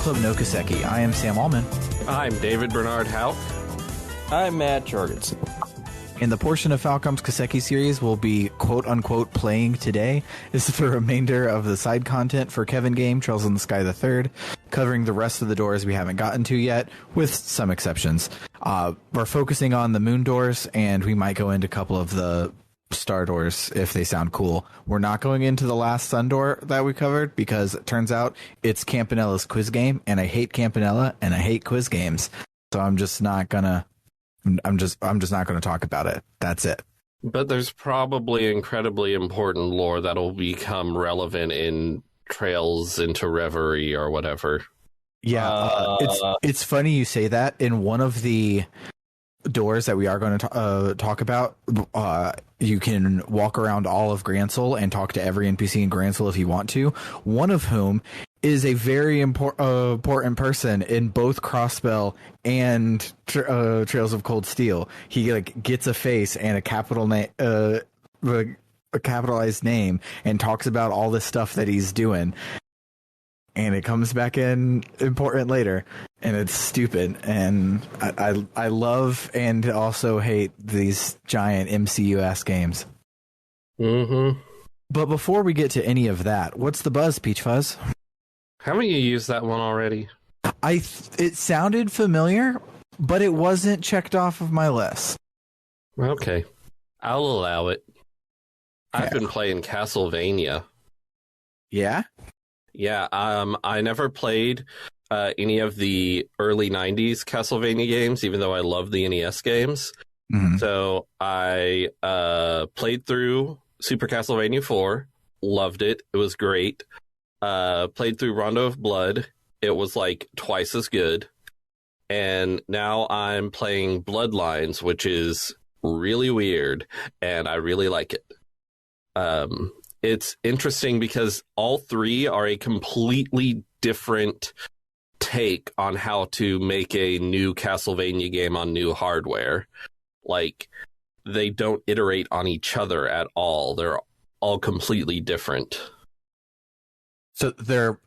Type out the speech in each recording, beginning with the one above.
Bookclub no Kiseki. I am Sam Allman. I'm David Bernard Houck. I'm Matt Jorgensen. And the portion of Falcom's Kiseki series we'll be quote-unquote playing today is the remainder of the side content for Kevin game, Trails in the Sky the Third, covering the rest of the doors we haven't gotten to yet, with some exceptions. We're focusing on the moon doors, and we might go into a couple of the star doors if they sound cool. We're not going into the last sun door that we covered because it turns out it's Campanella's quiz game, and I hate Campanella and I hate quiz games, so I'm just not gonna talk about it. That's it. But there's probably incredibly important lore that'll become relevant in Trails into Reverie or whatever. Yeah, it's funny you say that. In one of the doors that we are going to talk about, you can walk around all of Gransel and talk to every NPC in Gransel if you want to, one of whom is a very important person in both Crossbell and Trails of Cold Steel. He gets a face and a capitalized name and talks about all the stuff that he's doing. And it comes back in important later, and it's stupid. And I love and also hate these giant MCU-ass games. Mm-hmm. But before we get to any of that, what's the buzz, Peach Fuzz? Haven't you used that one already? It sounded familiar, but it wasn't checked off of my list. Okay. I'll allow it. I've been playing Castlevania. Yeah? Yeah, I never played any of the early 90s Castlevania games, even though I love the NES games. Mm-hmm. So I played through Super Castlevania 4, loved it, it was great. Played through Rondo of Blood, it was like twice as good. And now I'm playing Bloodlines, which is really weird, and I really like it. It's interesting because all three are a completely different take on how to make a new Castlevania game on new hardware. Like, they don't iterate on each other at all. They're all completely different. So they're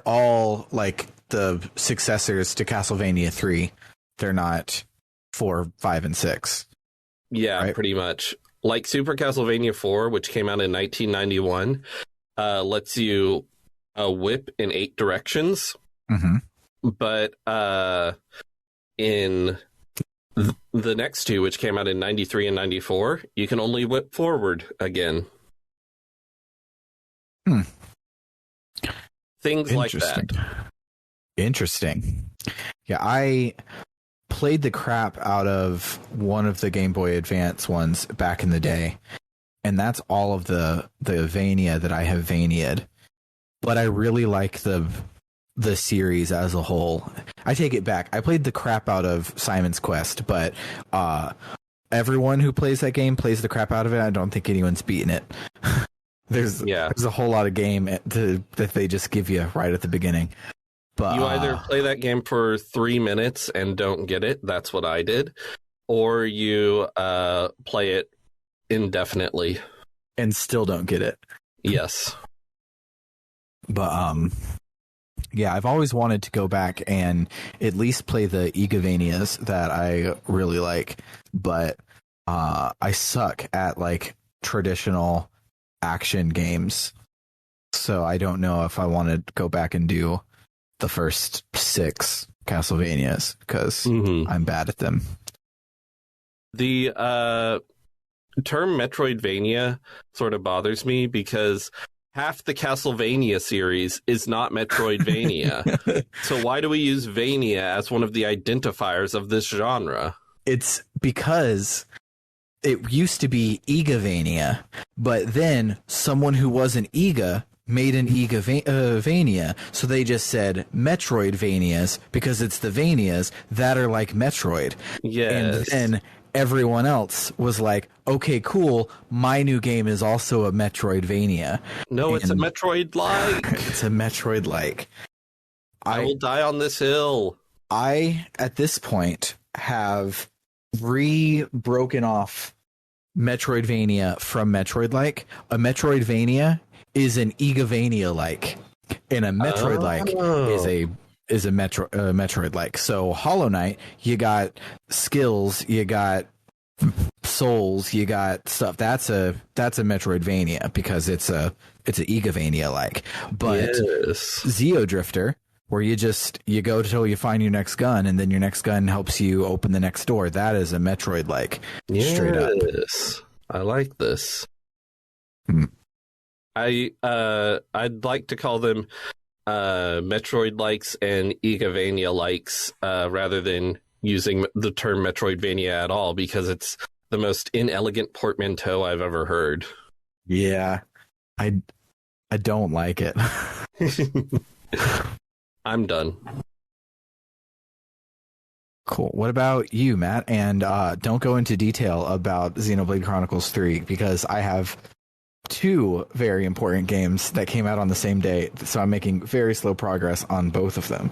all like the successors to Castlevania 3. They're not 4, 5, and 6. Yeah, right? Pretty much. Like Super Castlevania 4, which came out in 1991, lets you whip in 8 directions. Mm-hmm. But in the next two, which came out in 93 and 94, you can only whip forward again. Things like that. Interesting. Yeah, I played the crap out of one of the Game Boy Advance ones back in the day, and that's all of the Vania that I have Vania'd. But I really like the series as a whole. I take it back. I played the crap out of Simon's Quest, but everyone who plays that game plays the crap out of it. I don't think anyone's beaten it. There's a whole lot of game that they just give you right at the beginning. But you either play that game for 3 minutes and don't get it. That's what I did. Or you play it indefinitely. And still don't get it. Yes. But, yeah, I've always wanted to go back and at least play the Igavanias that I really like. But I suck at, like, traditional action games. So I don't know if I want to go back and do the first 6 Castlevanias because I'm bad at them. The term Metroidvania sort of bothers me because half the Castlevania series is not Metroidvania. So why do we use Vania as one of the identifiers of this genre? It's because it used to be Igavania, but then someone who wasn't Iga made an Igavania, so they just said Metroidvanias because it's the Vanias that are like Metroid. Yes. And then everyone else was like, okay, cool, my new game is also a Metroidvania. No, it's a Metroid-like. It's a Metroid-like. I will die on this hill. I, at this point, have broken off Metroidvania from Metroid-like. A Metroidvania is an Igavania-like, and a Metroid-like is a is a Metroid like. So Hollow Knight, you got skills, you got souls, you got stuff. That's a Metroidvania because it's an Igavania like. But Zeo Drifter, where you go till you find your next gun, and then your next gun helps you open the next door. That is a Metroid like, straight up. I like this. I'd like to call them Metroid likes and Igavania likes rather than using the term Metroidvania at all, because it's the most inelegant portmanteau I've ever heard. Yeah, I don't like it. I'm done. Cool. What about you, Matt? And don't go into detail about Xenoblade Chronicles 3, because I have two very important games that came out on the same day, so I'm making very slow progress on both of them.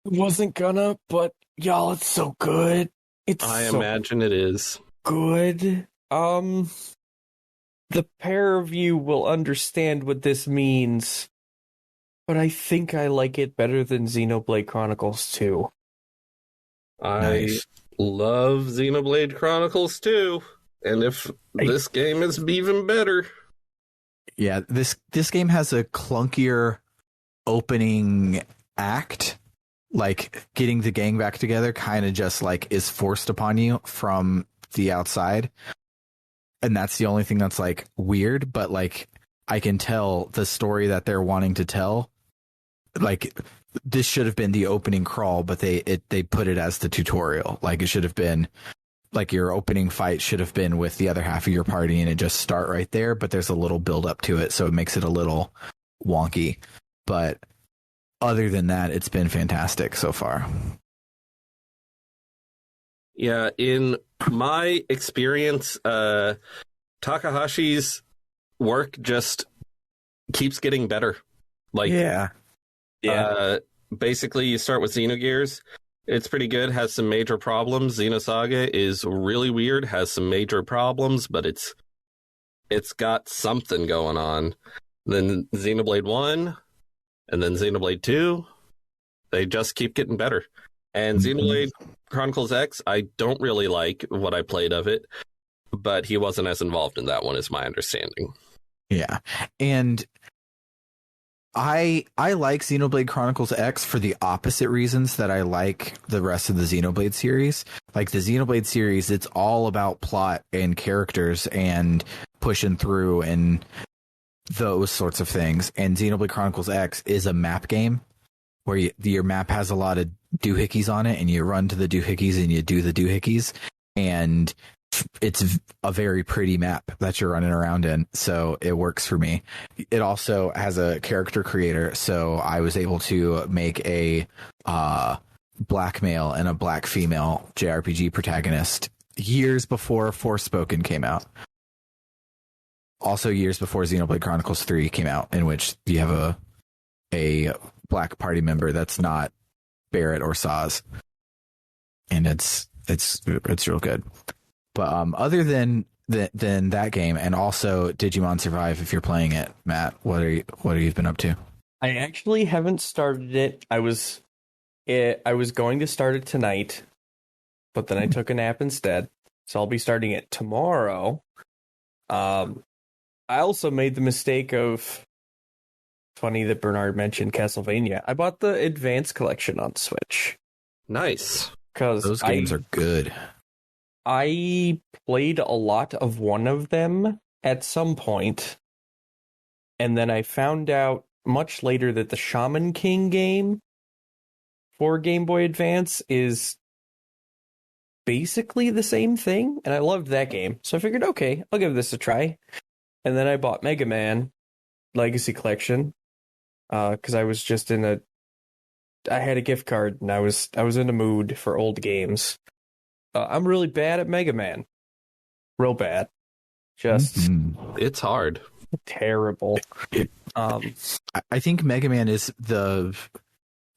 Wasn't gonna, but y'all, it's so good. I imagine it is good. The pair of you will understand what this means, but I think I like it better than Xenoblade Chronicles 2. I love Xenoblade Chronicles 2, and if this game is even better. Yeah, this game has a clunkier opening act. Like, getting the gang back together kind of just like is forced upon you from the outside. And that's the only thing that's like weird, but like I can tell the story that they're wanting to tell. Like, this should have been the opening crawl, but they put it as the tutorial. Like, it should have been like your opening fight should have been with the other half of your party, and it just start right there. But there's a little build up to it, so it makes it a little wonky. But other than that, it's been fantastic so far. Yeah, in my experience, Takahashi's work just keeps getting better. Like, basically, you start with Xenogears. It's pretty good, has some major problems. Xenosaga is really weird, has some major problems, but it's got something going on. Then Xenoblade 1, and then Xenoblade 2, they just keep getting better. And Xenoblade Chronicles X, I don't really like what I played of it, but he wasn't as involved in that one, is my understanding. Yeah, and I like Xenoblade Chronicles X for the opposite reasons that I like the rest of the Xenoblade series. Like, the Xenoblade series, it's all about plot and characters and pushing through and those sorts of things. And Xenoblade Chronicles X is a map game where your map has a lot of doohickeys on it, and you run to the doohickeys and you do the doohickeys, and it's a very pretty map that you're running around in, so it works for me. It also has a character creator, so I was able to make a black male and a black female JRPG protagonist years before Forspoken came out. Also years before Xenoblade Chronicles 3 came out, in which you have a black party member that's not Barrett or Saz, and it's real good. But other than that game, and also Digimon Survive, if you're playing it, Matt, what are you been up to? I actually haven't started it. I was going to start it tonight, but then I took a nap instead. So I'll be starting it tomorrow. I also made the mistake of, funny that Bernard mentioned Castlevania. I bought the Advanced Collection on Switch. Nice. Because those games are good. I played a lot of one of them at some point, and then I found out much later that the Shaman King game for Game Boy Advance is basically the same thing, and I loved that game. So I figured, okay, I'll give this a try. And then I bought Mega Man Legacy Collection because I was just I had a gift card, and I was in a mood for old games. I'm really bad at Mega Man. Real bad. Just it's hard. Terrible. I think Mega Man is the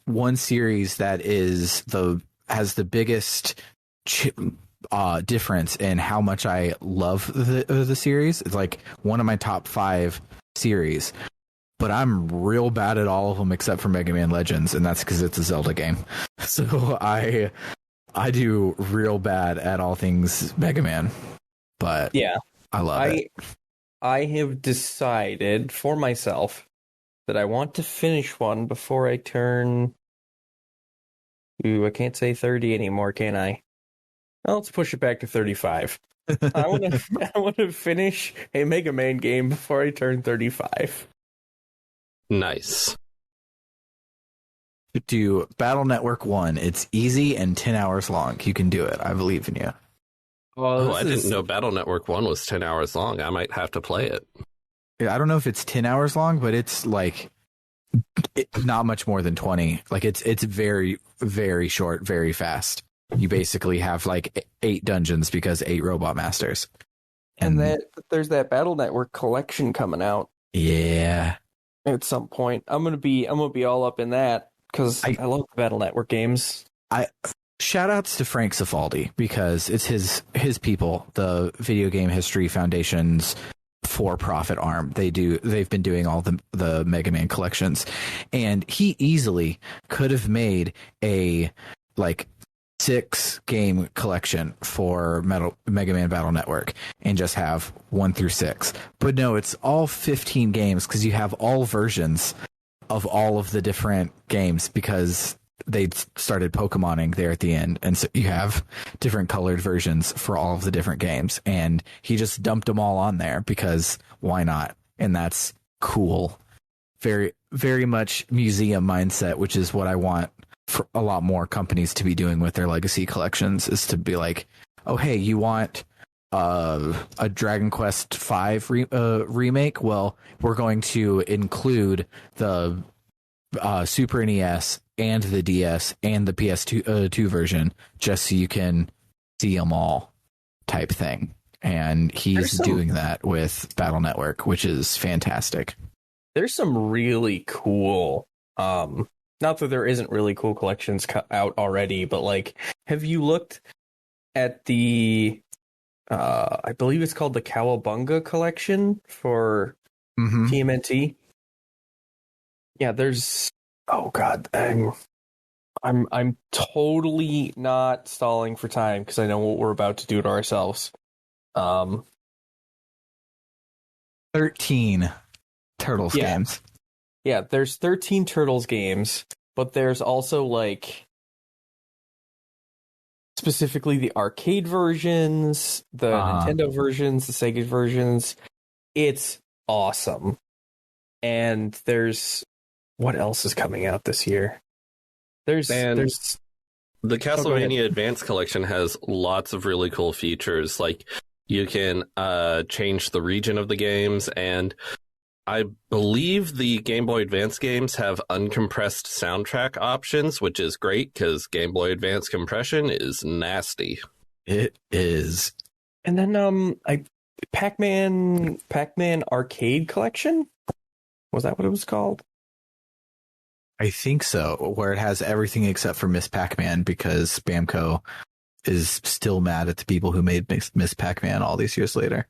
one series that has the biggest difference in how much I love the series. It's like one of my top 5 series. but I'm real bad at all of them except for Mega Man Legends, and that's because it's a Zelda game. So I do real bad at all things Mega Man, but Yeah, I love it. I have decided for myself that I want to finish one before I turn. Ooh, I can't say 30 anymore, can I? Well, let's push it back to 35. I want to finish a Mega Man game before I turn 35. Nice. Do Battle Network 1. It's easy and 10 hours long. You can do it. I believe in you. Oh, I didn't know Battle Network 1 was 10 hours long. I might have to play it. I don't know if it's 10 hours long, but it's like not much more than 20. Like it's very, very short, very fast. You basically have like 8 dungeons because 8 robot masters. And there's that Battle Network collection coming out. Yeah. At some point. I'm gonna be all up in that because I love the Battle Network games. Shout outs to Frank Cifaldi because it's his people, the Video Game History Foundation's for-profit arm. They've been doing all the Mega Man collections, and he easily could have made a like 6-game collection for Mega Man Battle Network and just have 1 through 6. But no, it's all 15 games because you have all versions of all of the different games because they started Pokemoning there at the end. And so you have different colored versions for all of the different games. And he just dumped them all on there because why not? And that's cool. Very, very much museum mindset, which is what I want for a lot more companies to be doing with their legacy collections, is to be like, oh, hey, you want a Dragon Quest V remake? Well, we're going to include the Super NES and the DS and the PS2 2 version just so you can see them all type thing. And he's doing that with Battle Network, which is fantastic. There's some really cool not that there isn't really cool collections out already, but like, have you looked at the I believe it's called the Cowabunga collection for TMNT? Yeah, there's god, I'm totally not stalling for time because I know what we're about to do to ourselves. 13 Turtles games. Yeah, there's 13 Turtles games, but there's also like specifically the arcade versions, the Nintendo versions, the Sega versions. It's awesome. And there's what else is coming out this year? There's the Castlevania Advance Collection has lots of really cool features. Like you can change the region of the games, and I believe the Game Boy Advance games have uncompressed soundtrack options, which is great because Game Boy Advance compression is nasty. It is. And then Pac-Man Arcade Collection? Was that what it was called? I think so, where it has everything except for Miss Pac-Man because Bamco is still mad at the people who made Miss Pac-Man all these years later.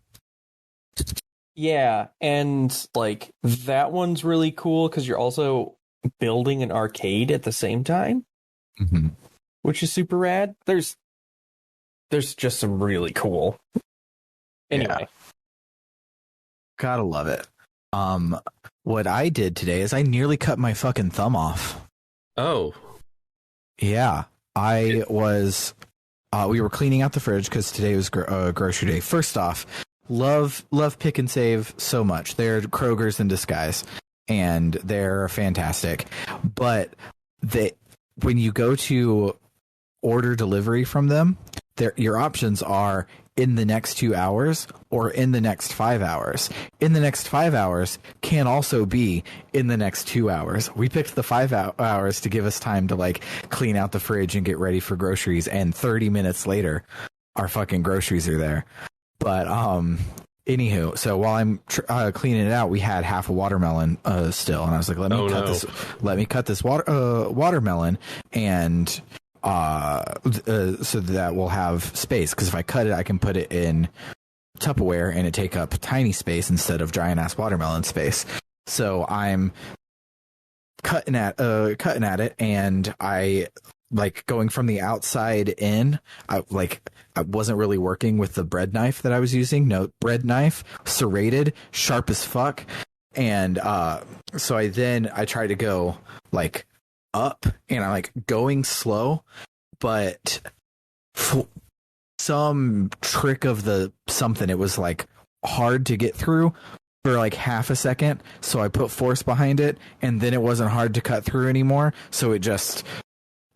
Yeah, and like that one's really cool because you're also building an arcade at the same time, which is super rad. There's just some really cool. Anyway, yeah. Gotta love it. What I did today is I nearly cut my fucking thumb off. Oh, yeah. I was. We were cleaning out the fridge because today was grocery day. First off, love Pick and Save so much. They're Kroger's in disguise, and they're fantastic. But when you go to order delivery from them, your options are in the next 2 hours or in the next 5 hours. In the next 5 hours can also be in the next 2 hours. We picked the 5 hours to give us time to like clean out the fridge and get ready for groceries. And 30 minutes later, our fucking groceries are there. But anywho, so while I'm cleaning it out, we had half a watermelon still, and I was like, let me cut this watermelon and so that we'll have space, because if I cut it, I can put it in Tupperware and it take up tiny space instead of giant ass watermelon space. So I'm cutting at it, and I like going from the outside in. I wasn't really working with the bread knife that I was using. No, bread knife, serrated, sharp as fuck. And so I try to go like up, and I'm like going slow, but some trick of the something, it was like hard to get through for like half a second. So I put force behind it, and then it wasn't hard to cut through anymore. So it just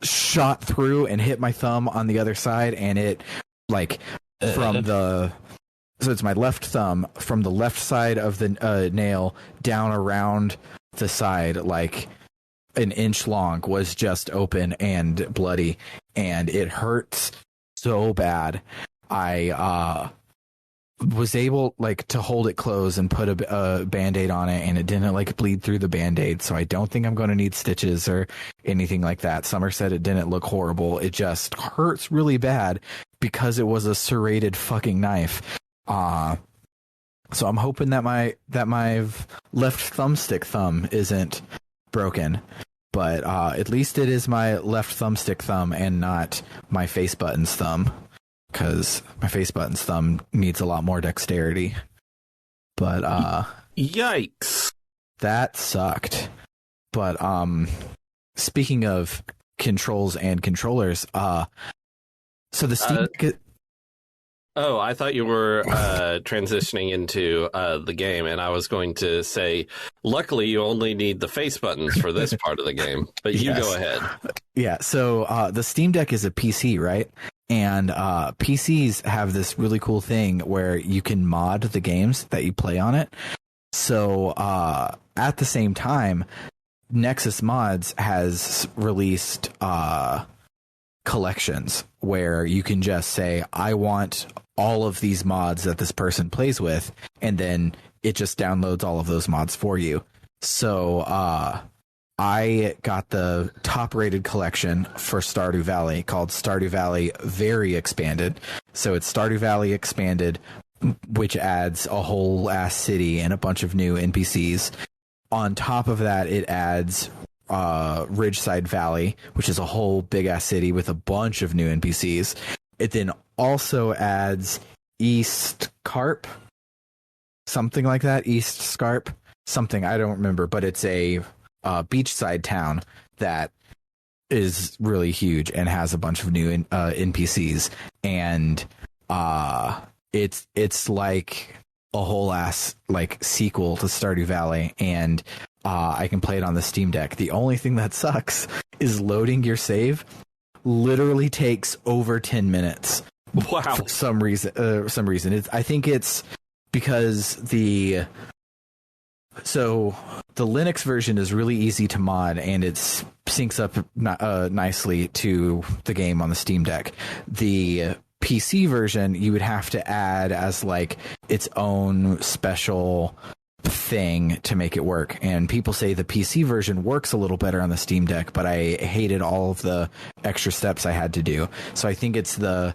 shot through and hit my thumb on the other side, and it like so it's my left thumb from the left side of the nail down around the side, like an inch long, was just open and bloody, and it hurts so bad. I was able like to hold it closed and put a Band-Aid on it, and it didn't like bleed through the Band-Aid, so I don't think I'm going to need stitches or anything like that. Summer said it didn't look horrible. It just hurts really bad because it was a serrated fucking knife. So I'm hoping that my left thumbstick thumb isn't broken, but at least it is my left thumbstick thumb and not my face buttons thumb, because my face buttons thumb needs a lot more dexterity. But yikes, that sucked. But speaking of controls and controllers, so the Steam Oh, I thought you were transitioning into the game, and I was going to say, luckily you only need the face buttons for this part of the game, but you go ahead. Yeah, so the Steam Deck is a PC, right? And PCs have this really cool thing where you can mod the games that you play on it. So at the same time, Nexus Mods has released collections where you can just say, I want all of these mods that this person plays with, and then it just downloads all of those mods for you. So I got the top rated collection for Stardew Valley called Stardew Valley Very Expanded. So it's Stardew Valley Expanded, which adds a whole ass city and a bunch of new NPCs. On top of that, it adds Ridgeside Valley, which is a whole big ass city with a bunch of new NPCs. It then also adds East Carp, something like that. East Scarp, something, I don't remember, but it's a beachside town that is really huge and has a bunch of new NPCs, and it's like a whole ass like sequel to Stardew Valley, and I can play it on the Steam Deck. The only thing that sucks is loading your save literally takes over 10 minutes. Wow. For some reason. I think it's because the Linux version is really easy to mod, and it syncs up nicely to the game on the Steam Deck. The PC version you would have to add as like its own special thing to make it work, and people say the PC version works a little better on the Steam Deck, but I hated all of the extra steps I had to do. So I think it's the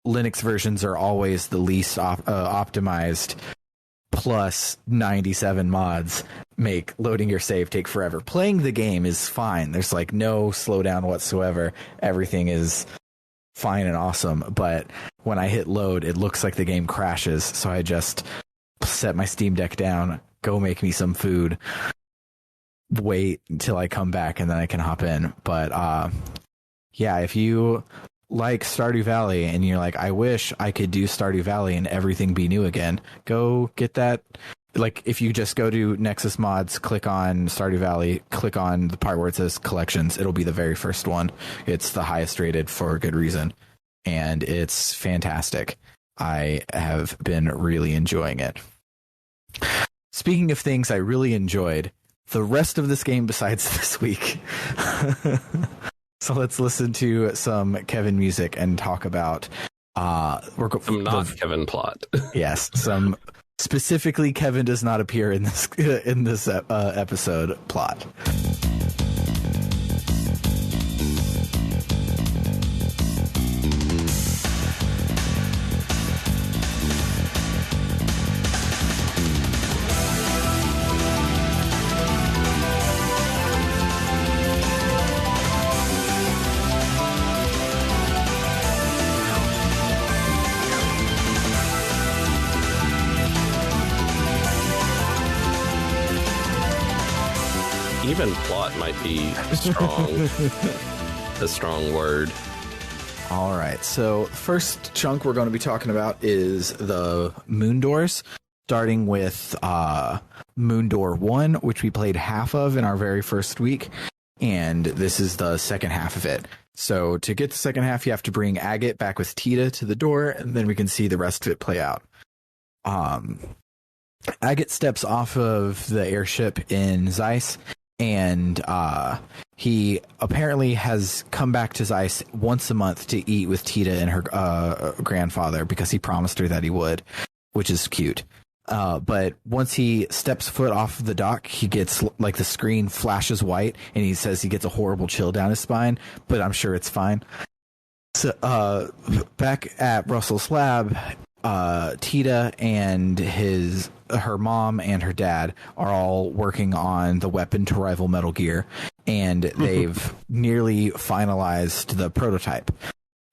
Linux versions are always the least optimized, plus 97 mods make loading your save take forever. Playing the game is fine, there's like no slowdown whatsoever, everything is fine and awesome, but when I hit load it looks like the game crashes, so I just set my Steam Deck down, go make me some food, wait until I come back, and then I can hop in. But yeah, if you like Stardew Valley and you're like, I wish I could do Stardew Valley and everything be new again, go get that. Like, if you just go to Nexus Mods, click on Stardew Valley, click on the part where it says collections, it'll be the very first one. It's the highest rated for a good reason, and it's fantastic. I have been really enjoying it. Speaking of things I really enjoyed, the rest of this game besides this week. So let's listen to some Kevin music and talk about some not Kevin plot. Yes, some specifically Kevin does not appear in this episode plot. even plot might be strong. A strong word. All right. So first chunk we're going to be talking about is the Moon Doors, starting with Moon Door 1, which we played half of in our very first week. And this is the second half of it. So to get the second half, you have to bring Agate back with Tita to the door, and then we can see the rest of it play out. Agate steps off of the airship in Zeiss, and he apparently has come back to Zeiss once a month to eat with Tita and her grandfather because he promised her that he would, which is cute. But once he steps foot off the dock, he gets, like, the screen flashes white, and he says he gets a horrible chill down his spine, but I'm sure it's fine. So, back at Russell's lab, Tita and her mom and her dad are all working on the weapon to rival Metal Gear, and they've nearly finalized the prototype.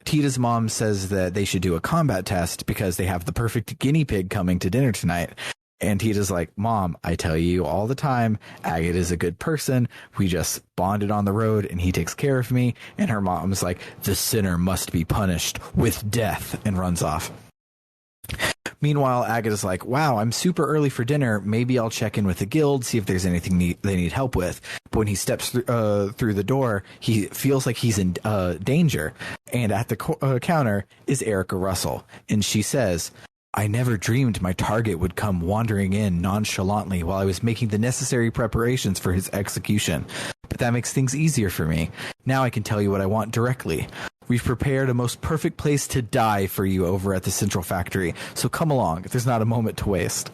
Tita's mom says that they should do a combat test because they have the perfect guinea pig coming to dinner tonight. And Tita's like, Mom, I tell you all the time, Agate is a good person. We just bonded on the road and he takes care of me. And her mom's like, the sinner must be punished with death, and runs off. Meanwhile, Agate is like, wow, I'm super early for dinner. Maybe I'll check in with the guild, see if there's anything they need help with. But when he steps through the door, he feels like he's in danger. And at the counter is Erica Russell. And she says, I never dreamed my target would come wandering in nonchalantly while I was making the necessary preparations for his execution. But that makes things easier for me. Now I can tell you what I want directly. We've prepared a most perfect place to die for you over at the Central Factory. So come along. There's not a moment to waste.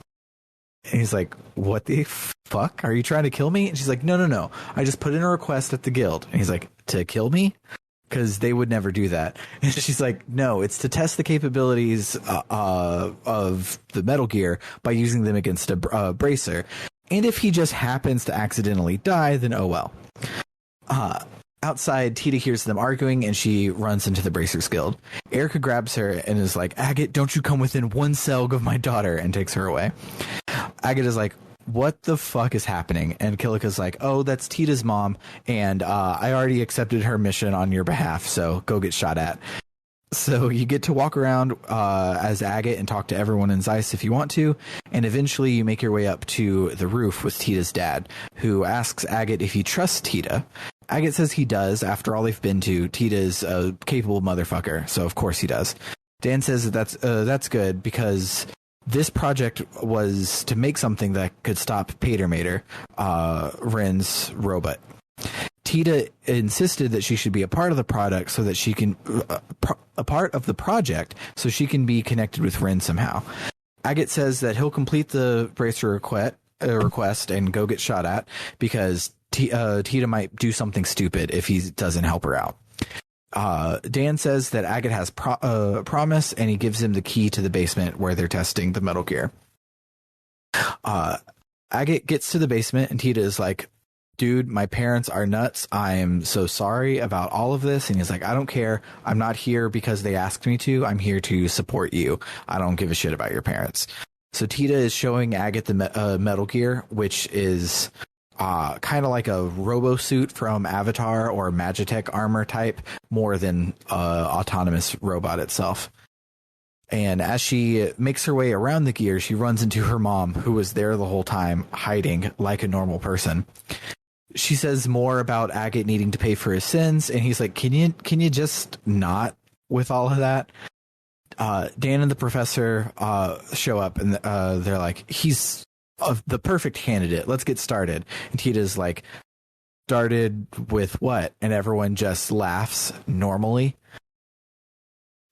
And he's like, what the fuck? Are you trying to kill me? And she's like, no. I just put in a request at the guild. And he's like, to kill me? Because they would never do that. And she's like, no, it's to test the capabilities of the Metal Gear by using them against a bracer. And if he just happens to accidentally die, then oh well. Outside, Tita hears them arguing, and she runs into the Bracers Guild. Erica grabs her and is like, Agate, don't you come within one cell of my daughter, and takes her away. Agate is like, what the fuck is happening? And Kilika's like, oh, that's Tita's mom, and I already accepted her mission on your behalf, so go get shot at. So you get to walk around as Agate and talk to everyone in Zeiss if you want to, and eventually you make your way up to the roof with Tita's dad, who asks Agate if he trusts Tita. Agate says he does. After all they've been to, Tita's a capable motherfucker, so of course he does. Dan says that's good because this project was to make something that could stop Patermater, Ren's robot. Tita insisted that she should be a part of the product so that she can a part of the project so she can be connected with Ren somehow. Agate says that he'll complete the bracer request and go get shot at because Tita might do something stupid if he doesn't help her out. Dan says that Agate has promise, and he gives him the key to the basement where they're testing the Metal Gear. Agate gets to the basement, and Tita is like, dude, my parents are nuts. I am so sorry about all of this. And he's like, I don't care. I'm not here because they asked me to. I'm here to support you. I don't give a shit about your parents. So Tita is showing Agate the Metal Gear, which is kind of like a robo suit from Avatar or Magitech armor type, more than autonomous robot itself. And as she makes her way around the gear, she runs into her mom, who was there the whole time, hiding like a normal person. She says more about Agate needing to pay for his sins, and he's like, can you just not with all of that? Dan and the professor show up, and they're like, he's the perfect candidate. Let's get started. And Tita's like, started with what? And everyone just laughs normally.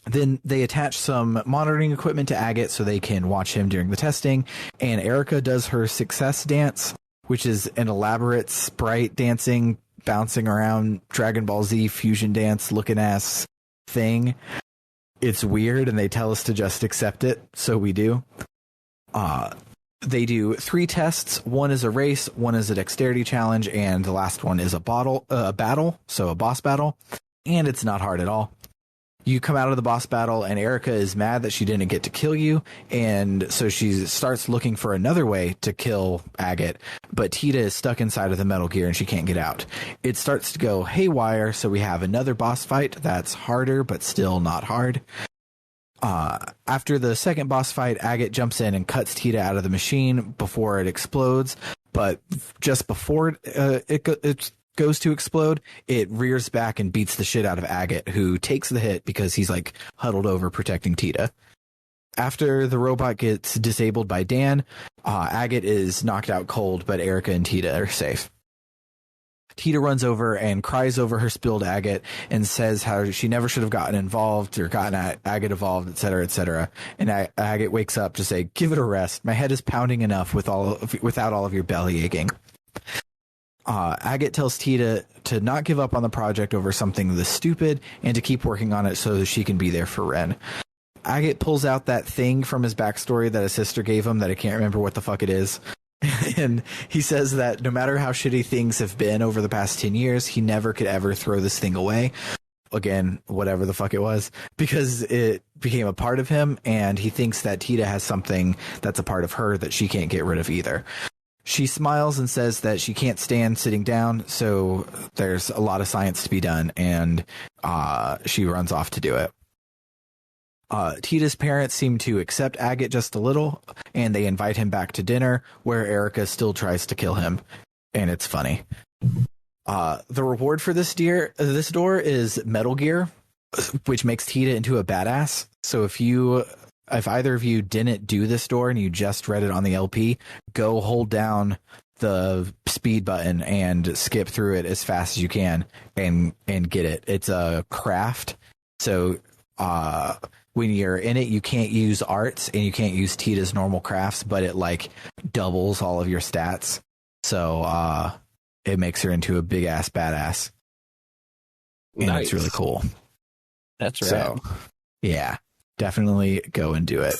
Then they attach some monitoring equipment to Agate so they can watch him during the testing. And Erica does her success dance, which is an elaborate sprite dancing, bouncing around Dragon Ball Z fusion dance looking ass thing. It's weird, and they tell us to just accept it, so we do. They do 3 tests. One is a race, one is a dexterity challenge, and the last one is a battle, so a boss battle. And it's not hard at all. You come out of the boss battle, and Erica is mad that she didn't get to kill you, and so she starts looking for another way to kill Agate, but Tita is stuck inside of the Metal Gear, and she can't get out. It starts to go haywire, so we have another boss fight that's harder, but still not hard. After the second boss fight, Agate jumps in and cuts Tita out of the machine before it explodes, but just before it goes to explode, it rears back and beats the shit out of Agate, who takes the hit because he's like huddled over protecting Tita. After the robot gets disabled by Dan, Agate is knocked out cold, but Erica and Tita are safe. Tita runs over and cries over her spilled agate and says how she never should have gotten involved or gotten agate involved, etc., etc. And Agate wakes up to say, "Give it a rest. My head is pounding enough without all of your belly aching." Agate tells Tita to not give up on the project over something this stupid and to keep working on it so that she can be there for Ren. Agate pulls out that thing from his backstory that his sister gave him that I can't remember what the fuck it is. And he says that no matter how shitty things have been over the past 10 years, he never could ever throw this thing away. Again, whatever the fuck it was, because it became a part of him, and he thinks that Tita has something that's a part of her that she can't get rid of either. She smiles and says that she can't stand sitting down, so there's a lot of science to be done, and she runs off to do it. Tita's parents seem to accept Agate just a little, and they invite him back to dinner, where Erica still tries to kill him, and it's funny. The reward for this door is Metal Gear, which makes Tita into a badass. So if either of you didn't do this door and you just read it on the LP, go hold down the speed button and skip through it as fast as you can and get it. It's a craft, so when you're in it, you can't use arts and you can't use Tita's normal crafts, but it like doubles all of your stats. So it makes her into a big ass badass. And nice. It's really cool. That's right. So yeah, definitely go and do it.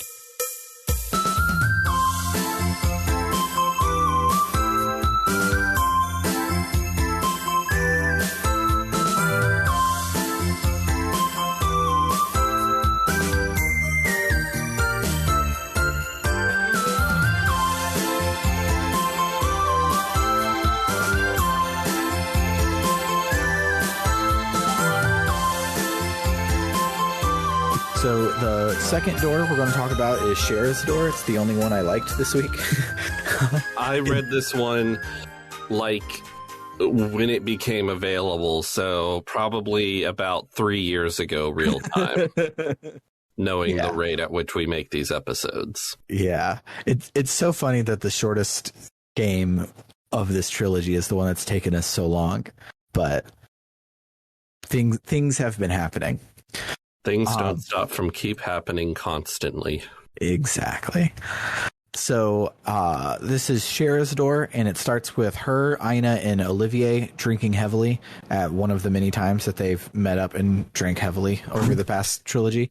So the second door we're going to talk about is Shara's door. It's the only one I liked this week. I read this one like when it became available, so probably about 3 years ago, real time, knowing the rate at which we make these episodes. Yeah, it's so funny that the shortest game of this trilogy is the one that's taken us so long, but things have been happening. Things don't stop from keep happening constantly. Exactly. So this is Shara's door, and it starts with her, Ina, and Olivier drinking heavily at one of the many times that they've met up and drank heavily over the past trilogy.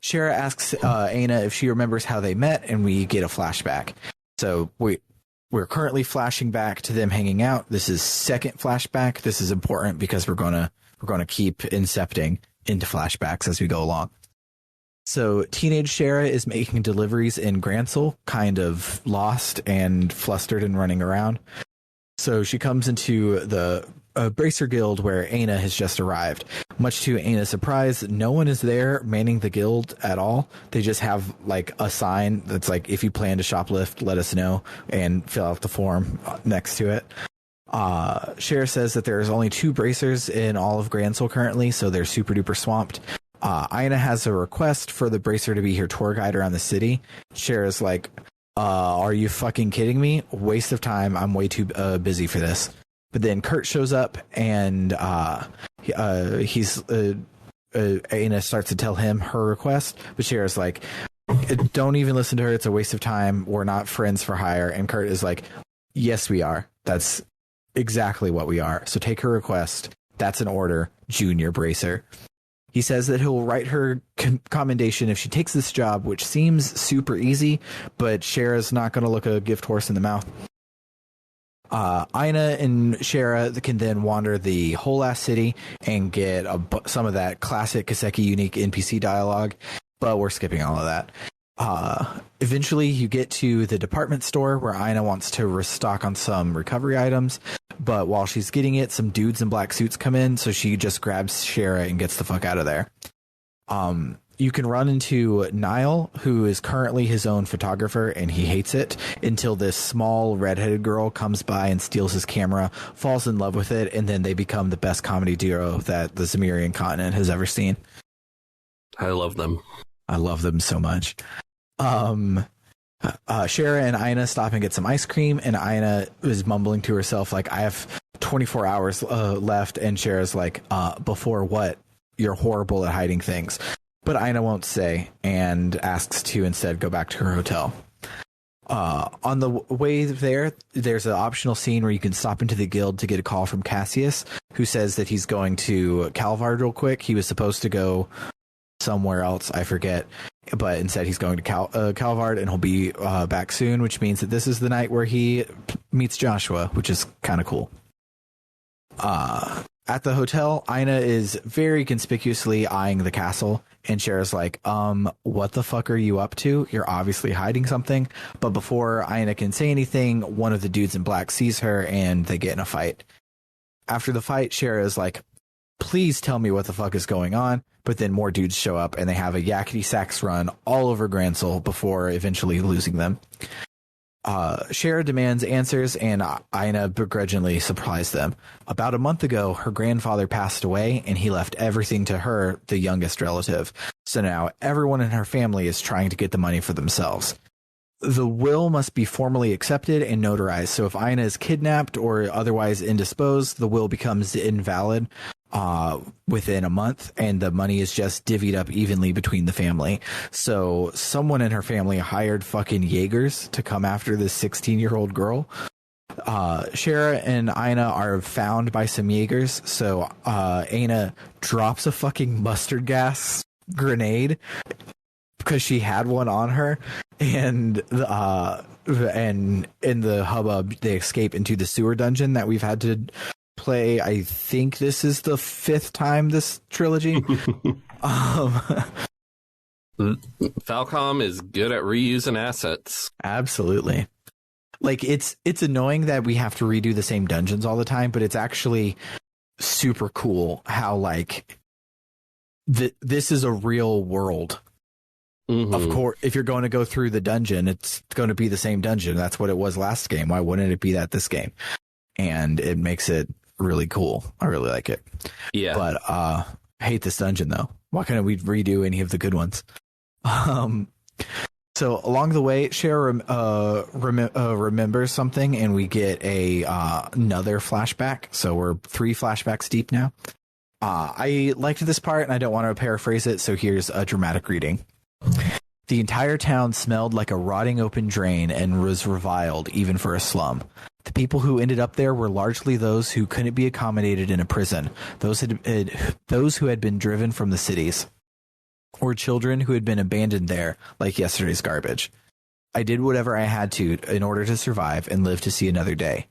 Shara asks Ina if she remembers how they met, and we get a flashback. So we're currently flashing back to them hanging out. This is second flashback. This is important because we're gonna keep incepting into flashbacks as we go along. So teenage Shara is making deliveries in Gransel, kind of lost and flustered and running around. So she comes into the Bracer Guild where Aina has just arrived. Much to Aina's surprise, no one is there manning the guild at all. They just have like a sign that's like, if you plan to shoplift, let us know, and fill out the form next to it. Shara says that there's only 2 bracers in all of Gransel currently, so they're super duper swamped. Ina has a request for the bracer to be her tour guide around the city. Shara's like, are you fucking kidding me? Waste of time. I'm way too busy for this. But then Kurt shows up, and Ina starts to tell him her request, but Shara's like, don't even listen to her. It's a waste of time. We're not friends for hire. And Kurt is like, yes, we are. That's exactly what we are. So take her request. That's an order, Junior Bracer. He says that he'll write her commendation if she takes this job, which seems super easy, but Shara's not going to look a gift horse in the mouth. Aina and Shara can then wander the whole ass city and get some of that classic Kiseki unique NPC dialogue, but we're skipping all of that. Eventually, you get to the department store where Aina wants to restock on some recovery items, but while she's getting it, some dudes in black suits come in, so she just grabs Shara and gets the fuck out of there. You can run into Niall, who is currently his own photographer, and he hates it, until this small redheaded girl comes by and steals his camera, falls in love with it, and then they become the best comedy duo that the Zemirian continent has ever seen. I love them. I love them so much. Shara and Aina stop and get some ice cream, and Aina is mumbling to herself like, I have 24 hours left, and Shara's like, before what? You're horrible at hiding things. But Aina won't say and asks to instead go back to her hotel. On the way there, there's an optional scene where you can stop into the guild to get a call from Cassius, who says that he's going to Calvard real quick. He was supposed to go somewhere else, I forget, but instead he's going to Calvard, and he'll be back soon, which means that this is the night where he meets Joshua, which is kind of cool. At the hotel, Aina is very conspicuously eyeing the castle, and Shara's like, what the fuck are you up to? You're obviously hiding something. But before Aina can say anything, one of the dudes in black sees her, and they get in a fight. After the fight, Shara is like, please tell me what the fuck is going on. But then more dudes show up, and they have a yakety sax run all over Gransel before eventually losing them. Shara demands answers, and Aina begrudgingly supplies them. About a month ago, her grandfather passed away, and he left everything to her, the youngest relative. So now everyone in her family is trying to get the money for themselves. The will must be formally accepted and notarized, so if Aina is kidnapped or otherwise indisposed, the will becomes invalid within a month, and the money is just divvied up evenly between the family. So someone in her family hired fucking Jaegers to come after this 16-year-old girl. Shara and Aina are found by some Jaegers, so Aina drops a fucking mustard gas grenade because she had one on her, and in the hubbub they escape into the sewer dungeon that we've had to play. I think this is the 5th time this trilogy. Falcom is good at reusing assets. Absolutely. Like, it's annoying that we have to redo the same dungeons all the time, but it's actually super cool how, like, this is a real world. Mm-hmm. Of course, if you're going to go through the dungeon, it's going to be the same dungeon. That's what it was last game. Why wouldn't it be that this game? And it makes it really cool. I really like it. Yeah. But I hate this dungeon, though. Why can't we redo any of the good ones? So along the way, Shara remembers something, and we get another flashback. So we're 3 flashbacks deep now. I liked this part, and I don't want to paraphrase it, so here's a dramatic reading. The entire town smelled like a rotting open drain and was reviled, even for a slum. The people who ended up there were largely those who couldn't be accommodated in a prison, those who had been driven from the cities, or children who had been abandoned there like yesterday's garbage. I did whatever I had to in order to survive and live to see another day.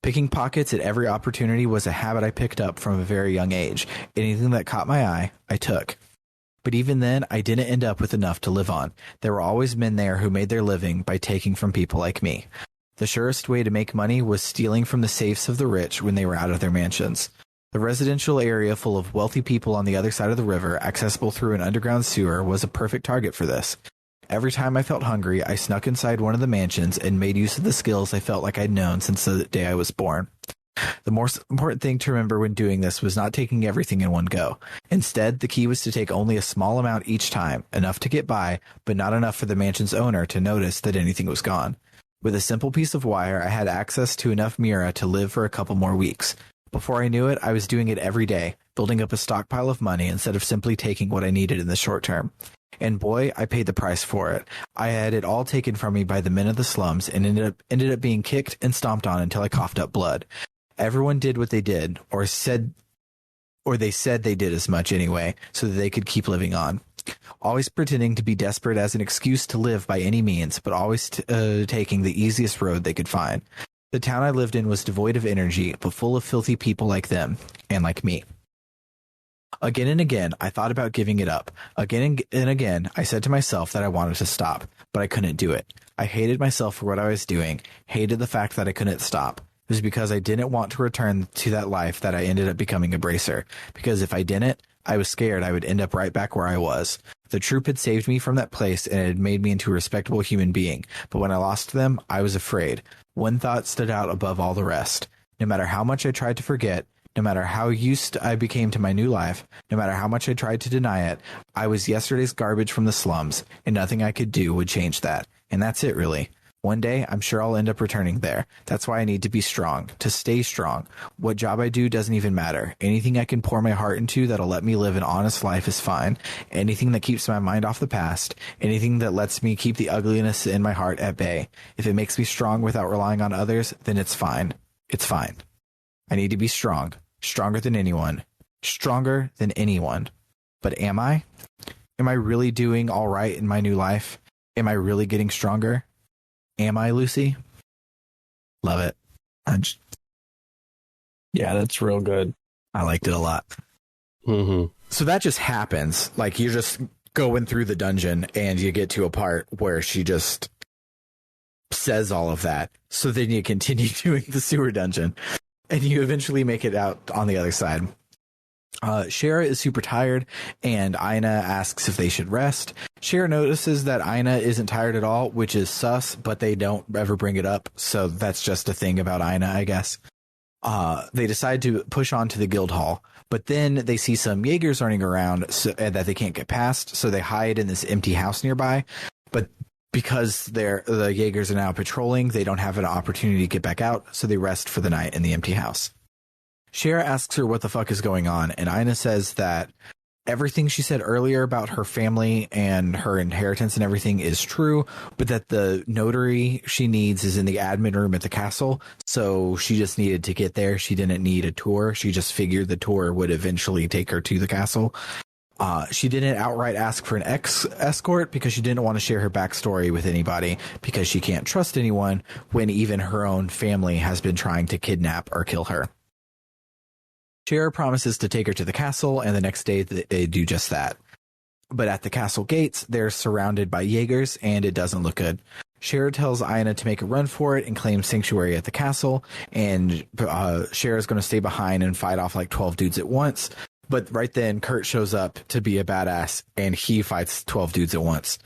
Picking pockets at every opportunity was a habit I picked up from a very young age. Anything that caught my eye, I took. But even then, I didn't end up with enough to live on. There were always men there who made their living by taking from people like me. The surest way to make money was stealing from the safes of the rich when they were out of their mansions. The residential area full of wealthy people on the other side of the river, accessible through an underground sewer, was a perfect target for this. Every time I felt hungry, I snuck inside one of the mansions and made use of the skills I felt like I'd known since the day I was born. The most important thing to remember when doing this was not taking everything in one go. Instead, the key was to take only a small amount each time, enough to get by, but not enough for the mansion's owner to notice that anything was gone. With a simple piece of wire, I had access to enough Mira to live for a couple more weeks. Before I knew it, I was doing it every day, building up a stockpile of money instead of simply taking what I needed in the short term. And boy, I paid the price for it. I had it all taken from me by the men of the slums and ended up being kicked and stomped on until I coughed up blood. Everyone did what they did, or they said they did as much anyway, so that they could keep living on. Always pretending to be desperate as an excuse to live by any means, but always taking the easiest road they could find. The town I lived in was devoid of energy, but full of filthy people like them, and like me. Again and again, I thought about giving it up. Again and again, I said to myself that I wanted to stop, but I couldn't do it. I hated myself for what I was doing, hated the fact that I couldn't stop. It was because I didn't want to return to that life that I ended up becoming a bracer. Because if I didn't, I was scared I would end up right back where I was. The troop had saved me from that place and it had made me into a respectable human being. But when I lost them, I was afraid. One thought stood out above all the rest. No matter how much I tried to forget, no matter how used I became to my new life, no matter how much I tried to deny it, I was yesterday's garbage from the slums, and nothing I could do would change that. And that's it, really. One day, I'm sure I'll end up returning there. That's why I need to be strong, to stay strong. What job I do doesn't even matter. Anything I can pour my heart into that'll let me live an honest life is fine. Anything that keeps my mind off the past, anything that lets me keep the ugliness in my heart at bay. If it makes me strong without relying on others, then it's fine. It's fine. I need to be strong. Stronger than anyone. Stronger than anyone. But am I? Am I really doing all right in my new life? Am I really getting stronger? Am I, Lucy? Love it. Yeah, that's real good. I liked it a lot. Mm-hmm. So that just happens. Like, you're just going through the dungeon and you get to a part where she just says all of that. So then you continue doing the sewer dungeon. And you eventually make it out on the other side. Shara is super tired, and Aina asks if they should rest. Shara notices that Aina isn't tired at all, which is sus, but they don't ever bring it up, so that's just a thing about Aina, I guess. They decide to push on to the guild hall, but then they see some Jaegers running around that they can't get past, so they hide in this empty house nearby. But because the Jaegers are now patrolling, they don't have an opportunity to get back out, so they rest for the night in the empty house. Shara asks her what the fuck is going on, and Aina says that everything she said earlier about her family and her inheritance and everything is true, but that the notary she needs is in the admin room at the castle, so she just needed to get there. She didn't need a tour. She just figured the tour would eventually take her to the castle. She didn't outright ask for an escort because she didn't want to share her backstory with anybody because she can't trust anyone when even her own family has been trying to kidnap or kill her. Shara promises to take her to the castle, and the next day they do just that. But at the castle gates, they're surrounded by Jaegers, and it doesn't look good. Shara tells Aina to make a run for it and claim sanctuary at the castle, and Shara's going to stay behind and fight off like 12 dudes at once. But right then, Kurt shows up to be a badass, and he fights 12 dudes at once.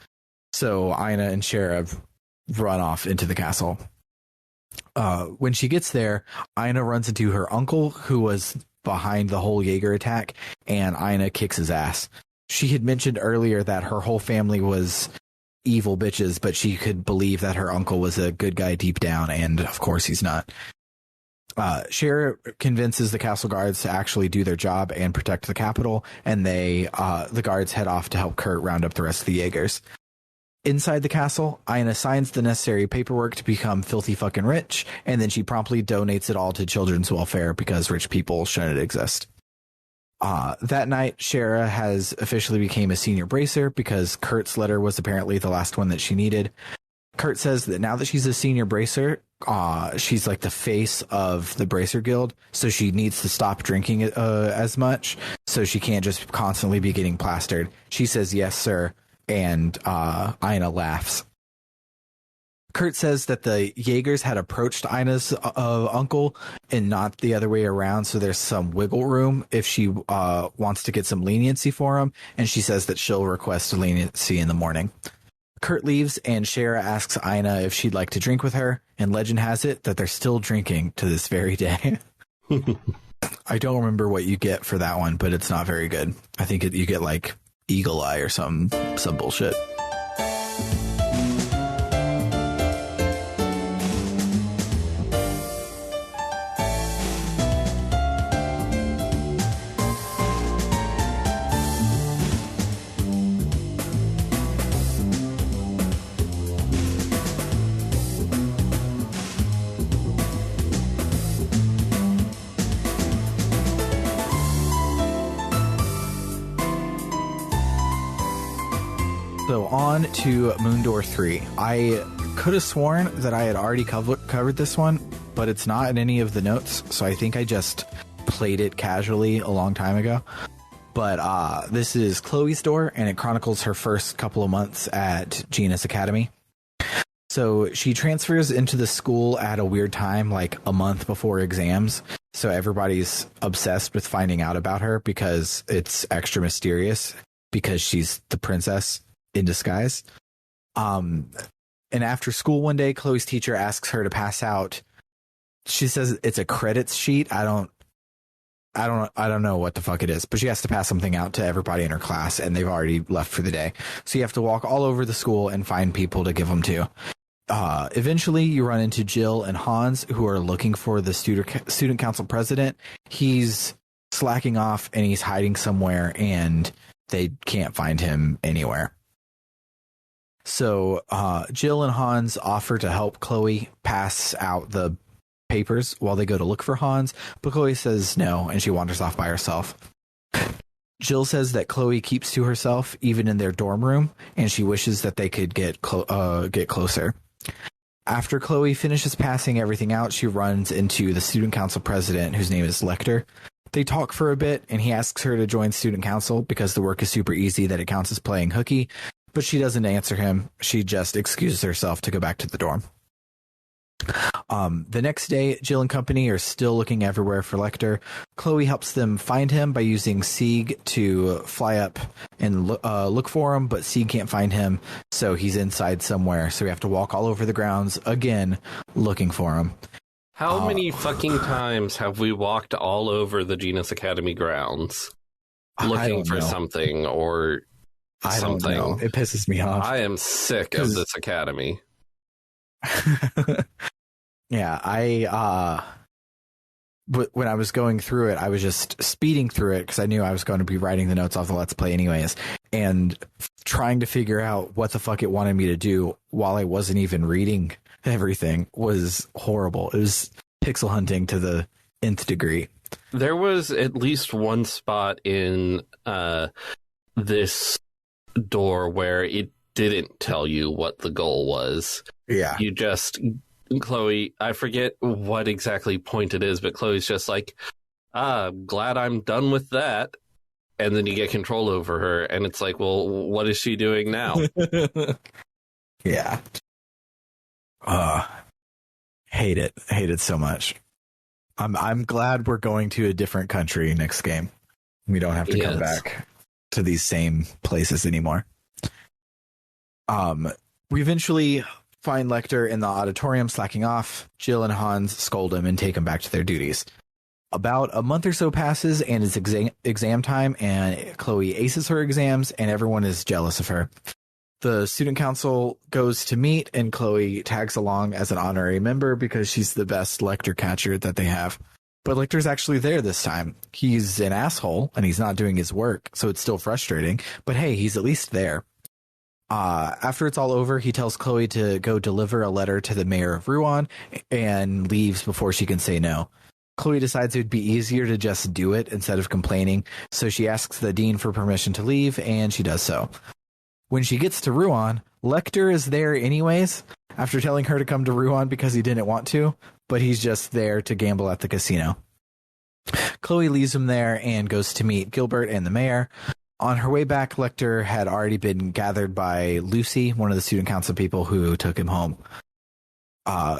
So Aina and Shara run off into the castle. When she gets there, Aina runs into her uncle, who was behind the whole Jaeger attack, and Aina kicks his ass. She had mentioned earlier that her whole family was evil bitches, but she could believe that her uncle was a good guy deep down, and of course he's not. Shara convinces the castle guards to actually do their job and protect the capital, and the guards head off to help Kurt round up the rest of the Jaegers. Inside the castle, Aina signs the necessary paperwork to become filthy fucking rich, and then she promptly donates it all to children's welfare because rich people shouldn't exist. That night, Shara has officially became a senior bracer because Kurt's letter was apparently the last one that she needed. Kurt says that now that she's a senior bracer, she's like the face of the Bracer Guild, so she needs to stop drinking as much, so she can't just constantly be getting plastered. She says, yes, sir, and Aina laughs. Kurt says that the Jaegers had approached Aina's uncle and not the other way around, so there's some wiggle room if she wants to get some leniency for him, and she says that she'll request leniency in the morning. Kurt leaves, and Shara asks Aina if she'd like to drink with her, and legend has it that they're still drinking to this very day. I don't remember what you get for that one, but it's not very good. I think you get like Eagle Eye or some bullshit. So on to Moondor 3. I could have sworn that I had already covered this one, but it's not in any of the notes, so I think I just played it casually a long time ago. But this is Chloe's door, and it chronicles her first couple of months at Genus Academy. So she transfers into the school at a weird time, like a month before exams. So everybody's obsessed with finding out about her because it's extra mysterious because she's the princess in disguise. And after school one day, Chloe's teacher asks her to pass out. She says it's a credits sheet. I don't know what the fuck it is, but she has to pass something out to everybody in her class, and they've already left for the day. So you have to walk all over the school and find people to give them to. Eventually, you run into Jill and Hans, who are looking for the student council president. He's slacking off, and he's hiding somewhere, and they can't find him anywhere. So Jill and Hans offer to help Chloe pass out the papers while they go to look for Hans, but Chloe says no, and she wanders off by herself. Jill says that Chloe keeps to herself even in their dorm room, and she wishes that they could get closer. After Chloe finishes passing everything out, she runs into the student council president, whose name is Lecter. They talk for a bit, and he asks her to join student council because the work is super easy, that it counts as playing hooky, but she doesn't answer him. She just excuses herself to go back to the dorm. The next day, Jill and company are still looking everywhere for Lecter. Chloe helps them find him by using Sieg to fly up and look for him, but Sieg can't find him, so he's inside somewhere. So we have to walk all over the grounds again looking for him. How many fucking times have we walked all over the Genus Academy grounds looking for something or something? I don't know. It pisses me off. I am sick of this academy. Yeah, but when I was going through it, I was just speeding through it because I knew I was going to be writing the notes off the Let's Play anyways, and trying to figure out what the fuck it wanted me to do while I wasn't even reading everything was horrible. It was pixel hunting to the nth degree. There was at least one spot in this door where it didn't tell you what the goal was. Yeah. You just, Chloe, I forget what exactly point it is, but Chloe's just like, glad I'm done with that. And then you get control over her, and it's like, well, what is she doing now? Yeah. Hate it so much. I'm glad we're going to a different country next game. We don't have to come back to these same places anymore. We eventually find Lecter in the auditorium slacking off. Jill and Hans scold him and take him back to their duties. About a month or so passes, and it's exam time, and Chloe aces her exams, and everyone is jealous of her. The student council goes to meet, and Chloe tags along as an honorary member because she's the best Lecter catcher that they have. But Lecter's actually there this time. He's an asshole, and he's not doing his work, so it's still frustrating. But hey, he's at least there. After it's all over, he tells Chloe to go deliver a letter to the mayor of Rouen and leaves before she can say no. Chloe decides it would be easier to just do it instead of complaining, so she asks the dean for permission to leave, and she does so. When she gets to Rouen, Lecter is there anyways, after telling her to come to Rouen because he didn't want to, but he's just there to gamble at the casino. Chloe leaves him there and goes to meet Gilbert and the mayor. On her way back, Lecter had already been gathered by Lucy, one of the student council people who took him home.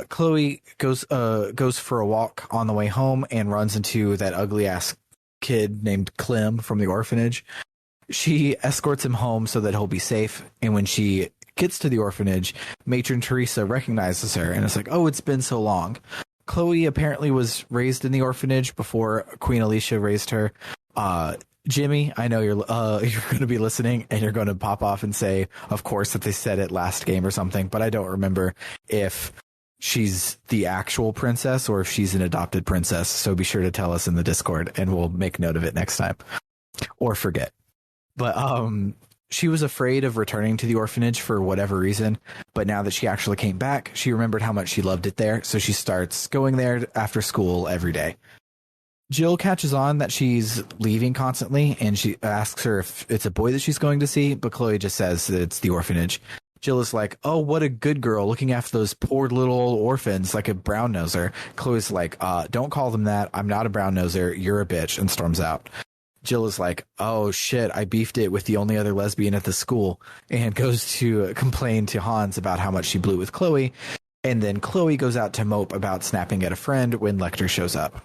Chloe goes for a walk on the way home and runs into that ugly ass kid named Clem from the orphanage. She escorts him home so that he'll be safe. And when she gets to the orphanage, Matron Teresa recognizes her and is like, "Oh, it's been so long." Chloe apparently was raised in the orphanage before Queen Alicia raised her. Jimmy, I know you're going to be listening and you're going to pop off and say, of course, that they said it last game or something, but I don't remember if she's the actual princess or if she's an adopted princess. So be sure to tell us in the Discord and we'll make note of it next time or forget. But she was afraid of returning to the orphanage for whatever reason. But now that she actually came back, she remembered how much she loved it there. So she starts going there after school every day. Jill catches on that she's leaving constantly, and she asks her if it's a boy that she's going to see, but Chloe just says that it's the orphanage. Jill is like, oh, what a good girl, looking after those poor little old orphans like a brown noser. Chloe's like, don't call them that. I'm not a brown noser. You're a bitch, and storms out. Jill is like, oh shit, I beefed it with the only other lesbian at the school, and goes to complain to Hans about how much she blew with Chloe. And then Chloe goes out to mope about snapping at a friend when Lecter shows up.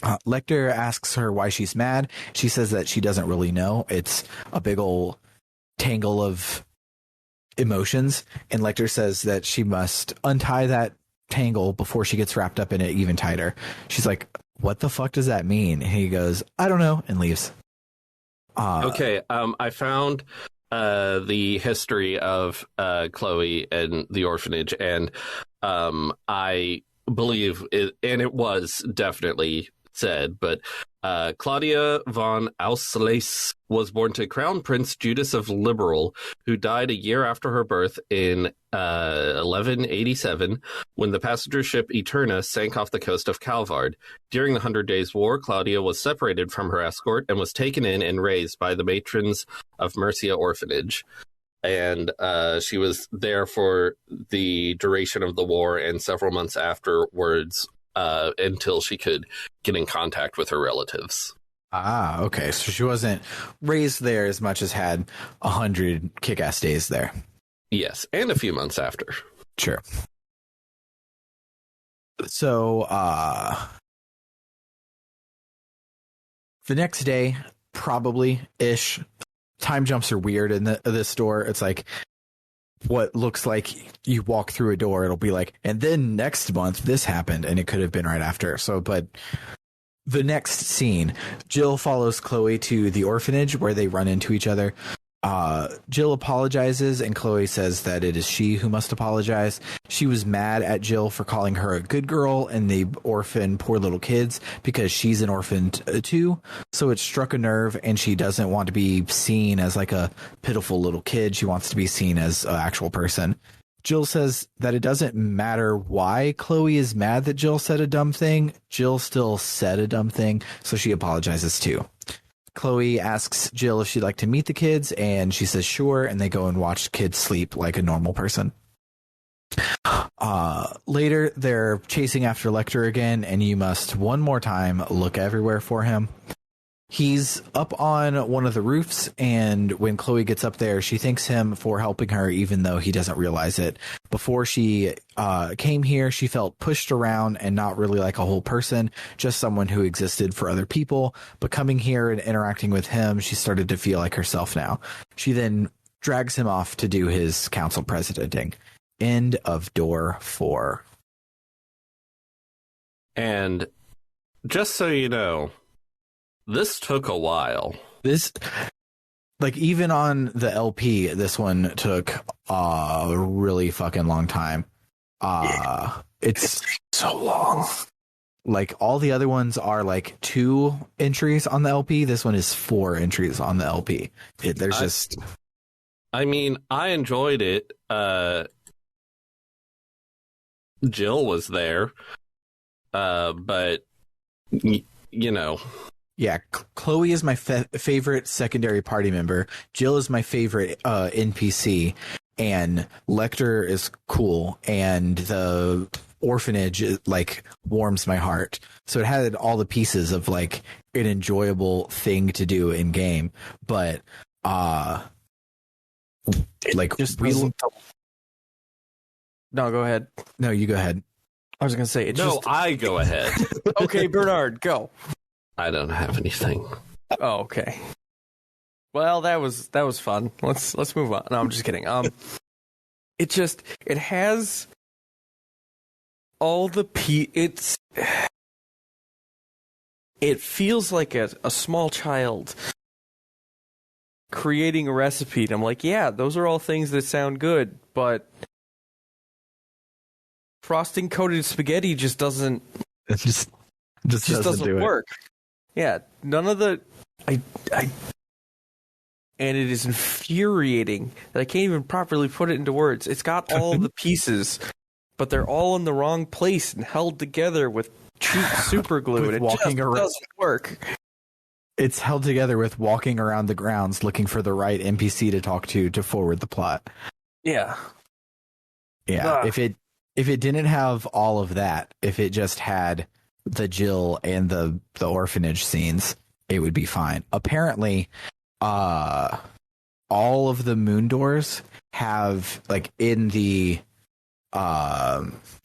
Lecter asks her why she's mad. She says that she doesn't really know. It's a big old tangle of emotions. And Lecter says that she must untie that tangle before she gets wrapped up in it even tighter. She's like, what the fuck does that mean? And he goes, I don't know, and leaves. Okay, I found the history of Chloe and the orphanage, and I believe it was definitely said, but Claudia von Auslese was born to Crown Prince Judas of Liberal, who died a year after her birth in 1187 when the passenger ship Eterna sank off the coast of Calvard. During the 100 Days' War, Claudia was separated from her escort and was taken in and raised by the matrons of Mercia Orphanage. And she was there for the duration of the war and several months afterwards, until she could get in contact with her relatives. Ah, okay. So she wasn't raised there as much as had 100 kick-ass days there. Yes, and a few months after. Sure. So, the next day, probably-ish, time jumps are weird in this store. It's like, what looks like you walk through a door, it'll be like, and then next month this happened, and it could have been right after. So, but the next scene, Jill follows Chloe to the orphanage where they run into each other. Jill apologizes, and Chloe says that it is she who must apologize. She was mad at Jill for calling her a good girl and they orphan poor little kids because she's an orphan too. So it struck a nerve, and she doesn't want to be seen as like a pitiful little kid. She wants to be seen as an actual person. Jill says that it doesn't matter why Chloe is mad that Jill said a dumb thing. Jill still said a dumb thing, so she apologizes too. Chloe asks Jill if she'd like to meet the kids, and she says sure, and they go and watch kids sleep like a normal person. Later, they're chasing after Lecter again, and you must one more time look everywhere for him. He's up on one of the roofs, and when Chloe gets up there, she thanks him for helping her, even though he doesn't realize it. Before she came here, she felt pushed around and not really like a whole person, just someone who existed for other people. But coming here and interacting with him, she started to feel like herself now. She then drags him off to do his council presidenting. End of door 4. And just so you know, this took a while. This, like, even on the LP, this one took a really fucking long time. It's so long. Like, all the other ones are like 2 entries on the LP. This one is 4 entries on the LP. I mean, I enjoyed it. Jill was there, but you know. Yeah, Chloe is my favorite secondary party member. Jill is my favorite NPC, and Lecter is cool, and the orphanage like warms my heart. So it had all the pieces of like an enjoyable thing to do in game, but like just we. No, go ahead. No, you go ahead. I was gonna say I go ahead. Okay, Bernard, go. I don't have anything. Oh, okay. Well, that was fun. Let's move on. No, I'm just kidding. It has all the it feels like a small child creating a recipe. And I'm like, yeah, those are all things that sound good, but frosting coated spaghetti just doesn't. It just doesn't work. Yeah, none of the and it is infuriating that I can't even properly put it into words. It's got all the pieces, but they're all in the wrong place and held together with cheap super glue, and it just doesn't work. It's held together with walking around the grounds looking for the right NPC to talk to forward the plot. Yeah. Yeah. If it didn't have all of that, if it just had the Jill and the orphanage scenes, it would be fine. Apparently, all of the moon doors have, like, in the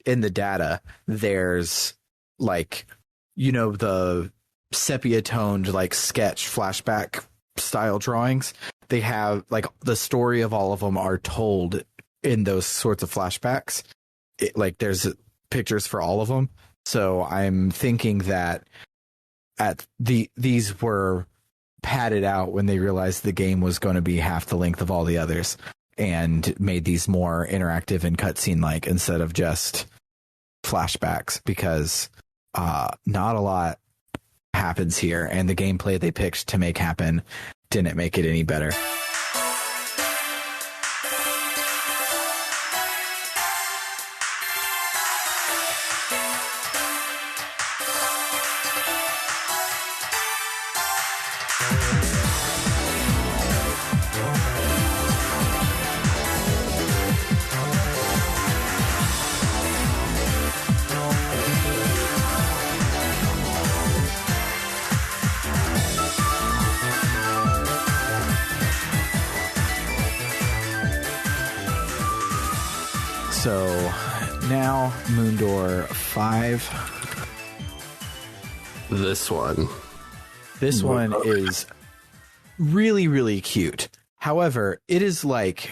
data, there's, like, you know, the sepia toned, like, sketch flashback style drawings. They have, like, the story of all of them are told in those sorts of flashbacks. Like, there's pictures for all of them. So I'm thinking that these were padded out when they realized the game was going to be half the length of all the others, and made these more interactive and cutscene like instead of just flashbacks, because not a lot happens here, and the gameplay they picked to make happen didn't make it any better. So now Moondoor 5. This one is really, really cute. However, it is like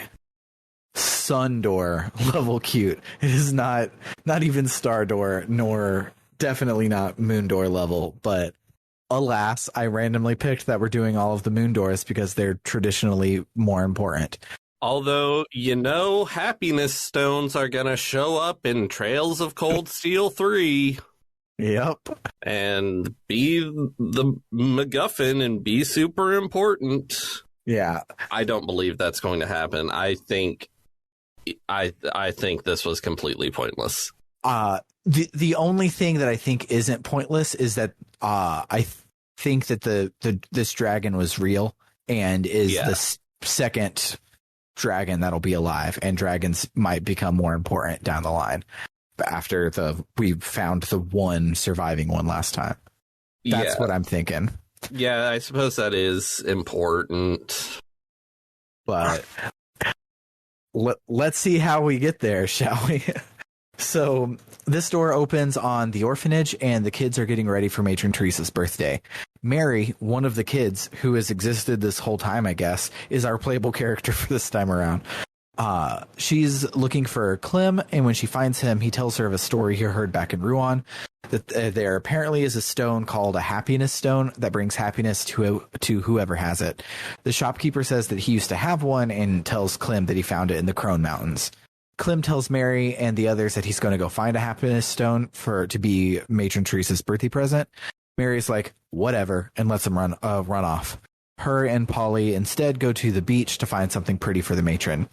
Sundoor level cute. It is not even Stardoor, nor definitely not Moondoor level. But alas, I randomly picked that we're doing all of the Moondoors because they're traditionally more important. Although, you know, happiness stones are going to show up in Trails of Cold Steel 3. Yep. And be the MacGuffin and be super important. Yeah. I don't believe that's going to happen. I think this was completely pointless. The only thing that I think isn't pointless is that I think that this dragon was real and is the second dragon that'll be alive, and dragons might become more important down the line after we found the one surviving one last time. That's what I'm thinking. Yeah, I suppose that is important. But let's see how we get there, shall we? So this door opens on the orphanage, and the kids are getting ready for Matron Teresa's birthday. Mary, one of the kids who has existed this whole time, I guess, is our playable character for this time around. She's looking for Clem, and when she finds him, he tells her of a story he heard back in Rouen, that there apparently is a stone called a happiness stone that brings happiness to whoever has it. The shopkeeper says that he used to have one and tells Clem that he found it in the Crone Mountains. Clem tells Mary and the others that he's going to go find a happiness stone to be Matron Teresa's birthday present. Mary's like, whatever, and lets him run off. Her and Polly instead go to the beach to find something pretty for the matron.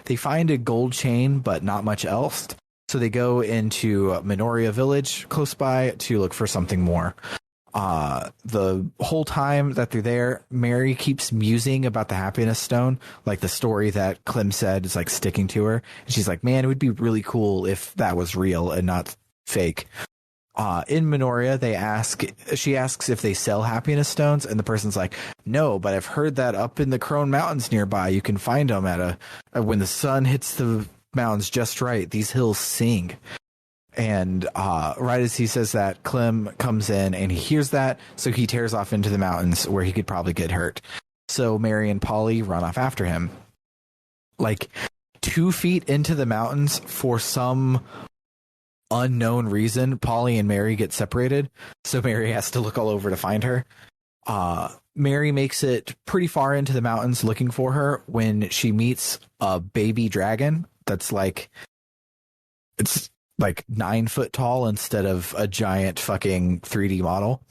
They find a gold chain, but not much else. So they go into Minoria Village close by to look for something more. The whole time that they're there, Mary keeps musing about the happiness stone, like the story that Clem said is like sticking to her. And she's like, man, it would be really cool if that was real and not fake. In Minoria, she asks if they sell happiness stones, and the person's like, no, but I've heard that up in the Crone Mountains nearby, you can find them when the sun hits the mountains just right, these hills sing. And right as he says that, Clem comes in and he hears that, so he tears off into the mountains where he could probably get hurt. So Mary and Polly run off after him. Like 2 feet into the mountains, for some unknown reason, Polly and Mary get separated, so Mary has to look all over to find her. Mary makes it pretty far into the mountains looking for her when she meets a baby dragon that's like 9 foot tall instead of a giant fucking 3D model.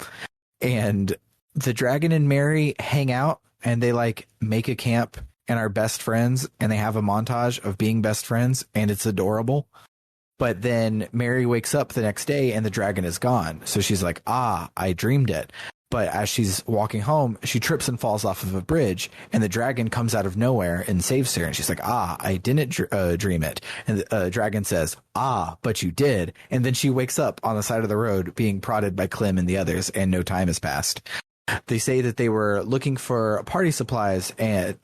And the dragon and Mary hang out, and they like make a camp and are best friends, and they have a montage of being best friends, and it's adorable. But then Mary wakes up the next day and the dragon is gone. So she's like, I dreamed it. But as she's walking home, she trips and falls off of a bridge, and the dragon comes out of nowhere and saves her. And she's like, I didn't dream it. And the dragon says, but you did. And then she wakes up on the side of the road being prodded by Clem and the others, and no time has passed. They say that they were looking for party supplies, and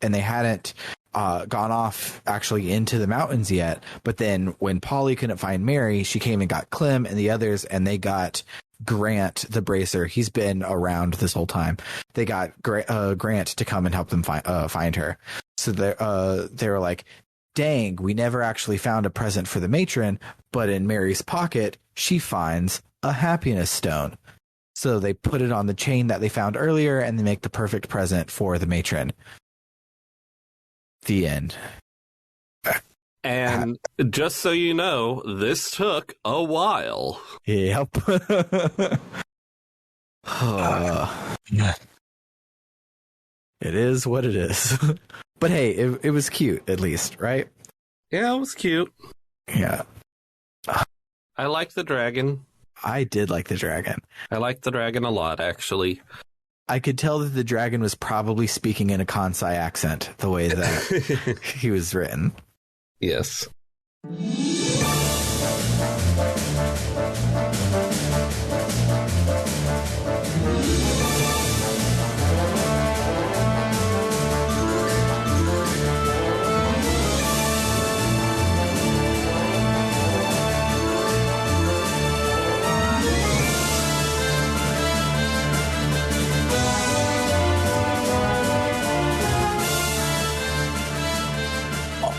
they hadn't gone off actually into the mountains yet. But then when Polly couldn't find Mary, she came and got Clem and the others, and they got Grant the Bracer. He's been around this whole time. They got Grant to come and help them find her. So they were like, dang, we never actually found a present for the matron, but in Mary's pocket, she finds a happiness stone. So they put it on the chain that they found earlier, and they make the perfect present for the matron. The end. And just so you know, this took a while. Yep. It is what it is. But hey, it was cute, at least, right? Yeah, it was cute. Yeah. I liked the dragon. I did like the dragon. I liked the dragon a lot, actually. I could tell that the dragon was probably speaking in a Kansai accent, the way that he was written. Yes.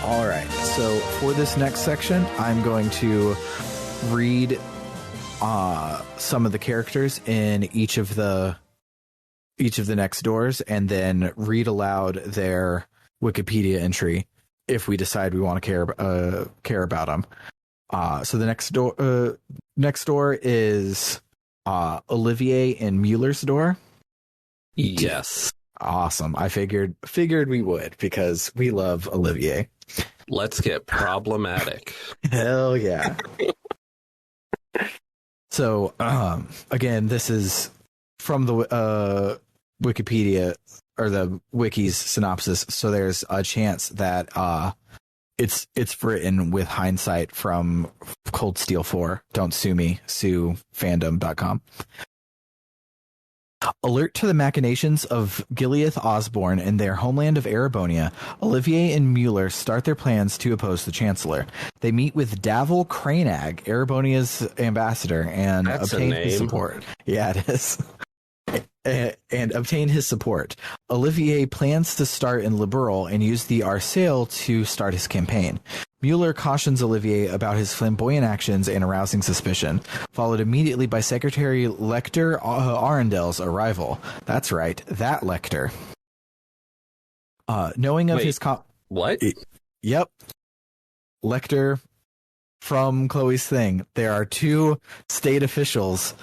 All right. So for this next section, I'm going to read some of the characters in each of the next doors, and then read aloud their Wikipedia entry if we decide we want to care about them. So the next door is Olivier and Mueller's door. Yes. Awesome. I figured we would, because we love Olivier. Let's get problematic. Hell yeah. So, again, this is from the Wikipedia, or the Wiki's synopsis. So there's a chance that it's written with hindsight from Cold Steel 4. Don't sue me. Sue fandom.com. Alert to the machinations of Gileath Osborne and their homeland of Erebonia, Olivier and Mueller start their plans to oppose the Chancellor. They meet with Davil Cranag, Erebonia's ambassador, and obtain his support. Yeah, it is. And obtain his support. Olivier plans to start in Liberal and use the Arsail to start his campaign. Mueller cautions Olivier about his flamboyant actions and arousing suspicion, followed immediately by Secretary Lecter Arendel's arrival. That's right, that Lecter. Knowing of his... What? Yep. Lecter from Chloe's thing. There are 2 state officials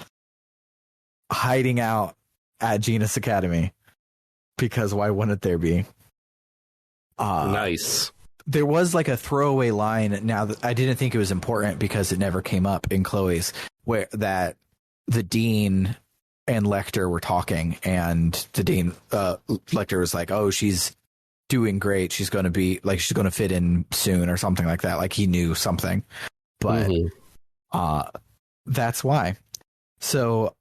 hiding out at Genus Academy, because why wouldn't there be? Nice. There was like a throwaway line. Now, that I didn't think it was important because it never came up in Chloe's, where that the dean and Lecter were talking, and the dean, Lecter was like, "Oh, she's doing great. She's going to fit in soon," or something like that. Like he knew something, but that's why. So,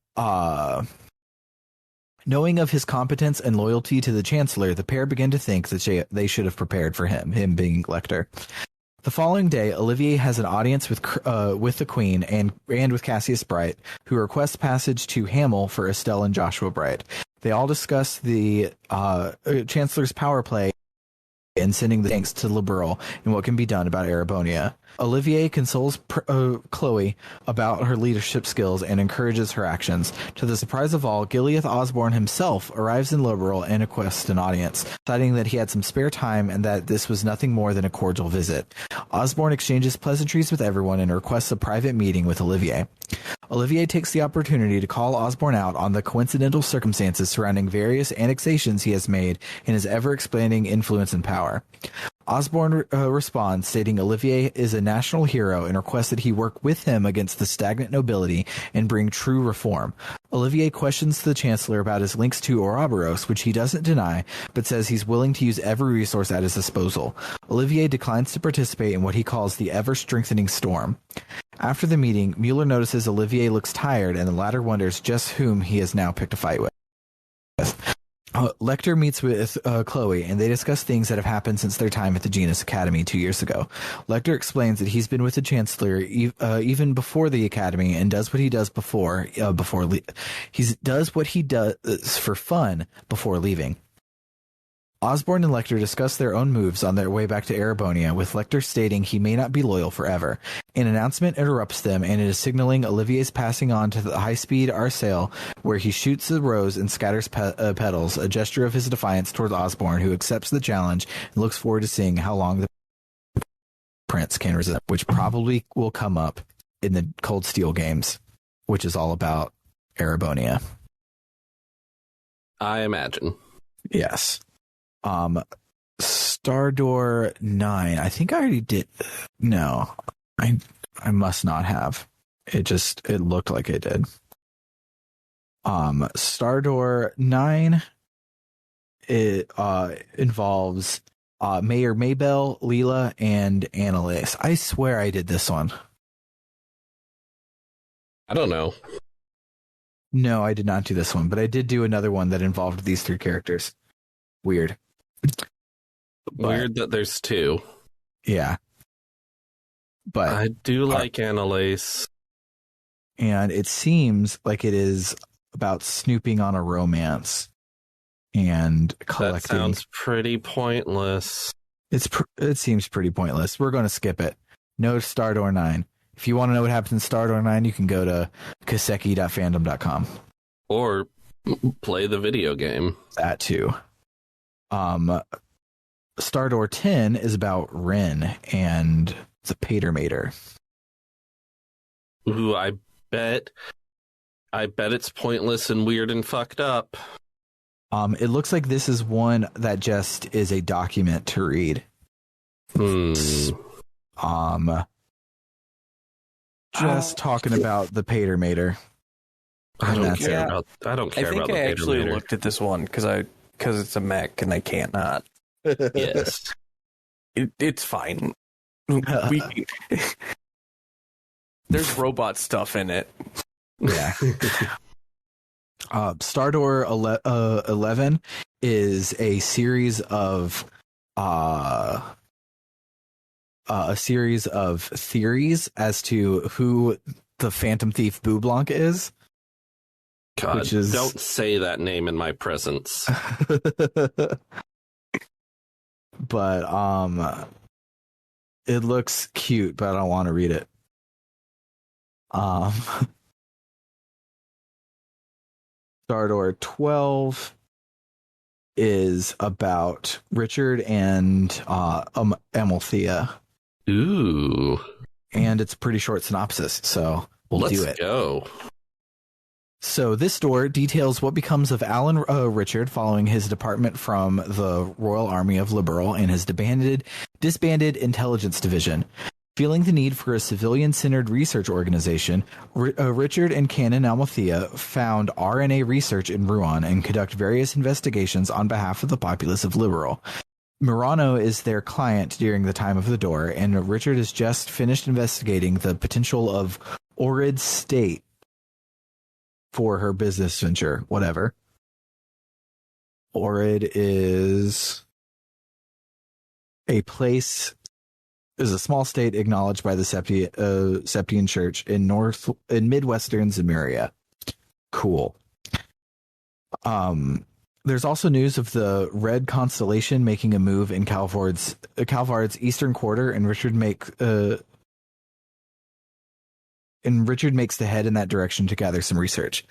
knowing of his competence and loyalty to the Chancellor, the pair began to think that they should have prepared for him being Lecter. The following day, Olivier has an audience with the Queen and with Cassius Bright, who requests passage to Hamel for Estelle and Joshua Bright. They all discuss the Chancellor's power play and sending the tanks to Liberal and what can be done about Erebonia. Olivier consoles Chloe about her leadership skills and encourages her actions. To the surprise of all, Gileath Osborne himself arrives in Liberal and requests an audience, citing that he had some spare time and that this was nothing more than a cordial visit. Osborne exchanges pleasantries with everyone and requests a private meeting with Olivier. Olivier takes the opportunity to call Osborne out on the coincidental circumstances surrounding various annexations he has made in his ever-expanding influence and power. Osborne responds, stating Olivier is a national hero and requests that he work with him against the stagnant nobility and bring true reform. Olivier questions the Chancellor about his links to Ouroboros, which he doesn't deny, but says he's willing to use every resource at his disposal. Olivier declines to participate in what he calls the ever-strengthening storm. After the meeting, Mueller notices Olivier looks tired, and the latter wonders just whom he has now picked a fight with. Lecter meets with Chloe, and they discuss things that have happened since their time at the Genus Academy 2 years ago. Lecter explains that he's been with the Chancellor even before the Academy and does what he does he does what he does for fun before leaving. Osborne and Lecter discuss their own moves on their way back to Erebonia, with Lecter stating he may not be loyal forever. An announcement interrupts them, and it is signaling Olivier's passing on to the high-speed Arsail, where he shoots the rose and scatters petals, a gesture of his defiance towards Osborne, who accepts the challenge and looks forward to seeing how long the Prince can resist, which probably will come up in the Cold Steel games, which is all about Erebonia. I imagine. Yes. Stardoor 9. I think I already did. No, I must not have. It looked like it did. Stardoor 9. It involves Mayor Maybell, Leela, and Annalise. I swear I did this one. I don't know. No, I did not do this one, but I did do another one that involved these three characters. Weird. Weird that there's two. Yeah. But I do like Annalise. And it seems like it is about snooping on a romance and collecting. That sounds pretty pointless. It seems pretty pointless. We're going to skip it. No Stardoor 9. If you want to know what happens in Stardoor 9, you can go to kiseki.fandom.com. Or play the video game. That too. Stardoor 10 is about Ren and the Patermater. Ooh, I bet it's pointless and weird and fucked up. It looks like this is one that just is a document to read. Just talking about the Patermater. I don't care about the Patermater. I think I actually looked at this one because it's a mech and I can't not. Yes. It's fine. There's robot stuff in it. Yeah. Stardoor 11 is a series of theories as to who the Phantom Thief Boublanc is. God, don't say that name in my presence. But it looks cute, but I don't want to read it. Stardoor 12 is about Richard and Amalthea. Ooh. And it's a pretty short synopsis, so we'll do it. Let's go. So this story details what becomes of Alan Richard following his department from the Royal Army of Liberal and his disbanded intelligence division. Feeling the need for a civilian-centered research organization, Richard and Canon Amalthea found RNA research in Rouen and conduct various investigations on behalf of the populace of Liberal. Murano is their client during the time of the door, and Richard has just finished investigating the potential of Orid State for her business venture, whatever. Orid is a small state acknowledged by the Septian Church in Midwestern Zemuria. Cool. There's also news of the Red Constellation making a move in Calvard's eastern quarter, and Richard makes the head in that direction to gather some research.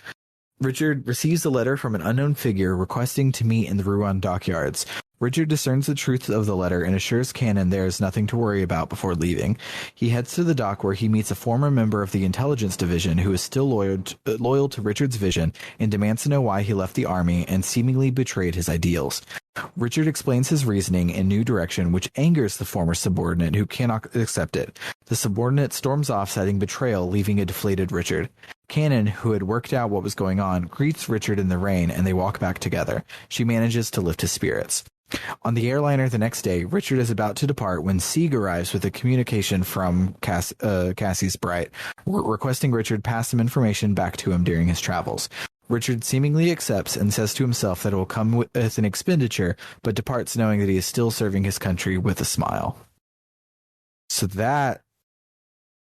Richard receives a letter from an unknown figure requesting to meet in the Rouen dockyards. Richard discerns the truth of the letter and assures Cannon there is nothing to worry about before leaving. He heads to the dock where he meets a former member of the intelligence division who is still loyal to Richard's vision and demands to know why he left the army and seemingly betrayed his ideals. Richard explains his reasoning in new direction, which angers the former subordinate who cannot accept it. The subordinate storms off, citing betrayal, leaving a deflated Richard. Cannon, who had worked out what was going on, greets Richard in the rain, and they walk back together. She manages to lift his spirits. On the airliner the next day, Richard is about to depart when Sieg arrives with a communication from Cassie's Bright, requesting Richard pass some information back to him during his travels. Richard seemingly accepts and says to himself that it will come with an expenditure, but departs knowing that he is still serving his country with a smile. So that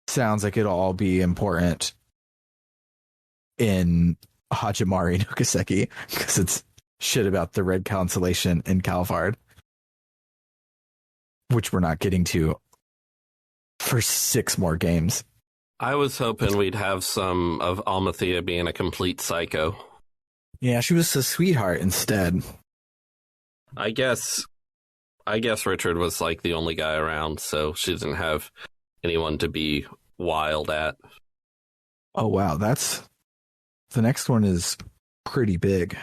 sounds like it'll all be important in Hajimari no Kiseki, because it's shit about the Red Constellation in Calvard, which we're not getting to for 6 more games. I was hoping we'd have some of Almathea being a complete psycho. Yeah, she was a sweetheart instead. I guess Richard was like the only guy around, so she didn't have anyone to be wild at. Oh wow, the next one is pretty big.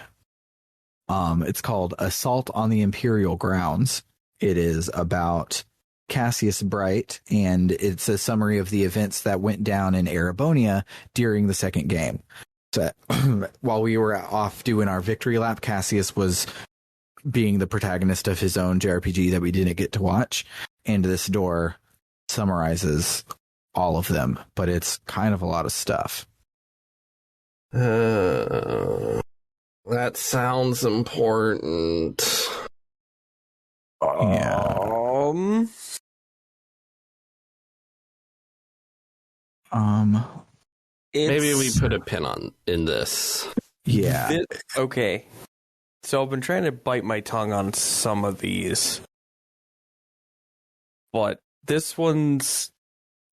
It's called Assault on the Imperial Grounds. It is about Cassius Bright, and it's a summary of the events that went down in Erebonia during the second game. So, while we were off doing our victory lap, Cassius was being the protagonist of his own JRPG that we didn't get to watch, and this door summarizes all of them, but it's kind of a lot of stuff. That sounds important. Yeah. Maybe we put a pin in this. Yeah. Okay. So I've been trying to bite my tongue on some of these, but this one's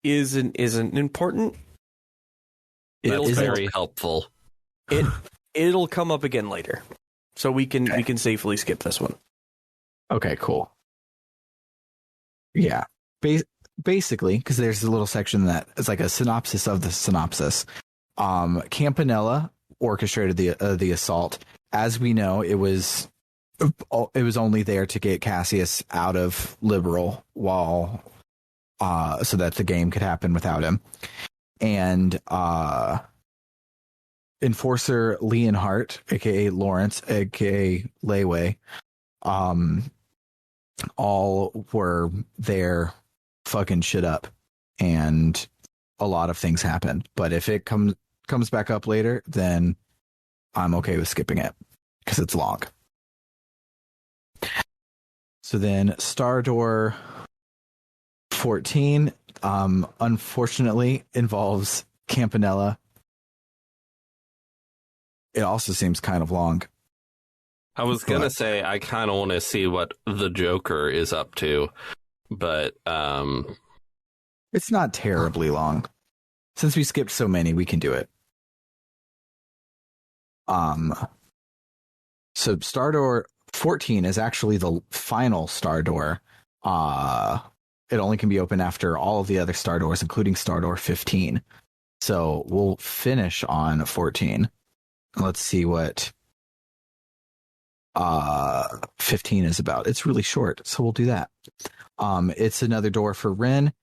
isn't important. That's very helpful. It'll come up again later, so we can safely skip this one. Okay, cool. Yeah. Basically, because there's a little section that is like a synopsis of the synopsis. Campanella orchestrated the assault. As we know, it was only there to get Cassius out of Liberal while so that the game could happen without him. And Enforcer Leonhardt, aka Lawrence, aka Leyway, all were there fucking shit up, and a lot of things happen. But if it comes back up later, then I'm okay with skipping it because it's long. So then Star Door 14 unfortunately involves Campanella. It also seems kind of long. I was gonna say I kind of want to see what the Joker is up to, but it's not terribly long. Since we skipped so many, we can do it. So Star Door 14 is actually the final Star Door. It only can be opened after all of the other Star Doors, including Star Door 15. So we'll finish on 14. Let's see what 15 is about. It's really short, so we'll do that. It's another door for Rin.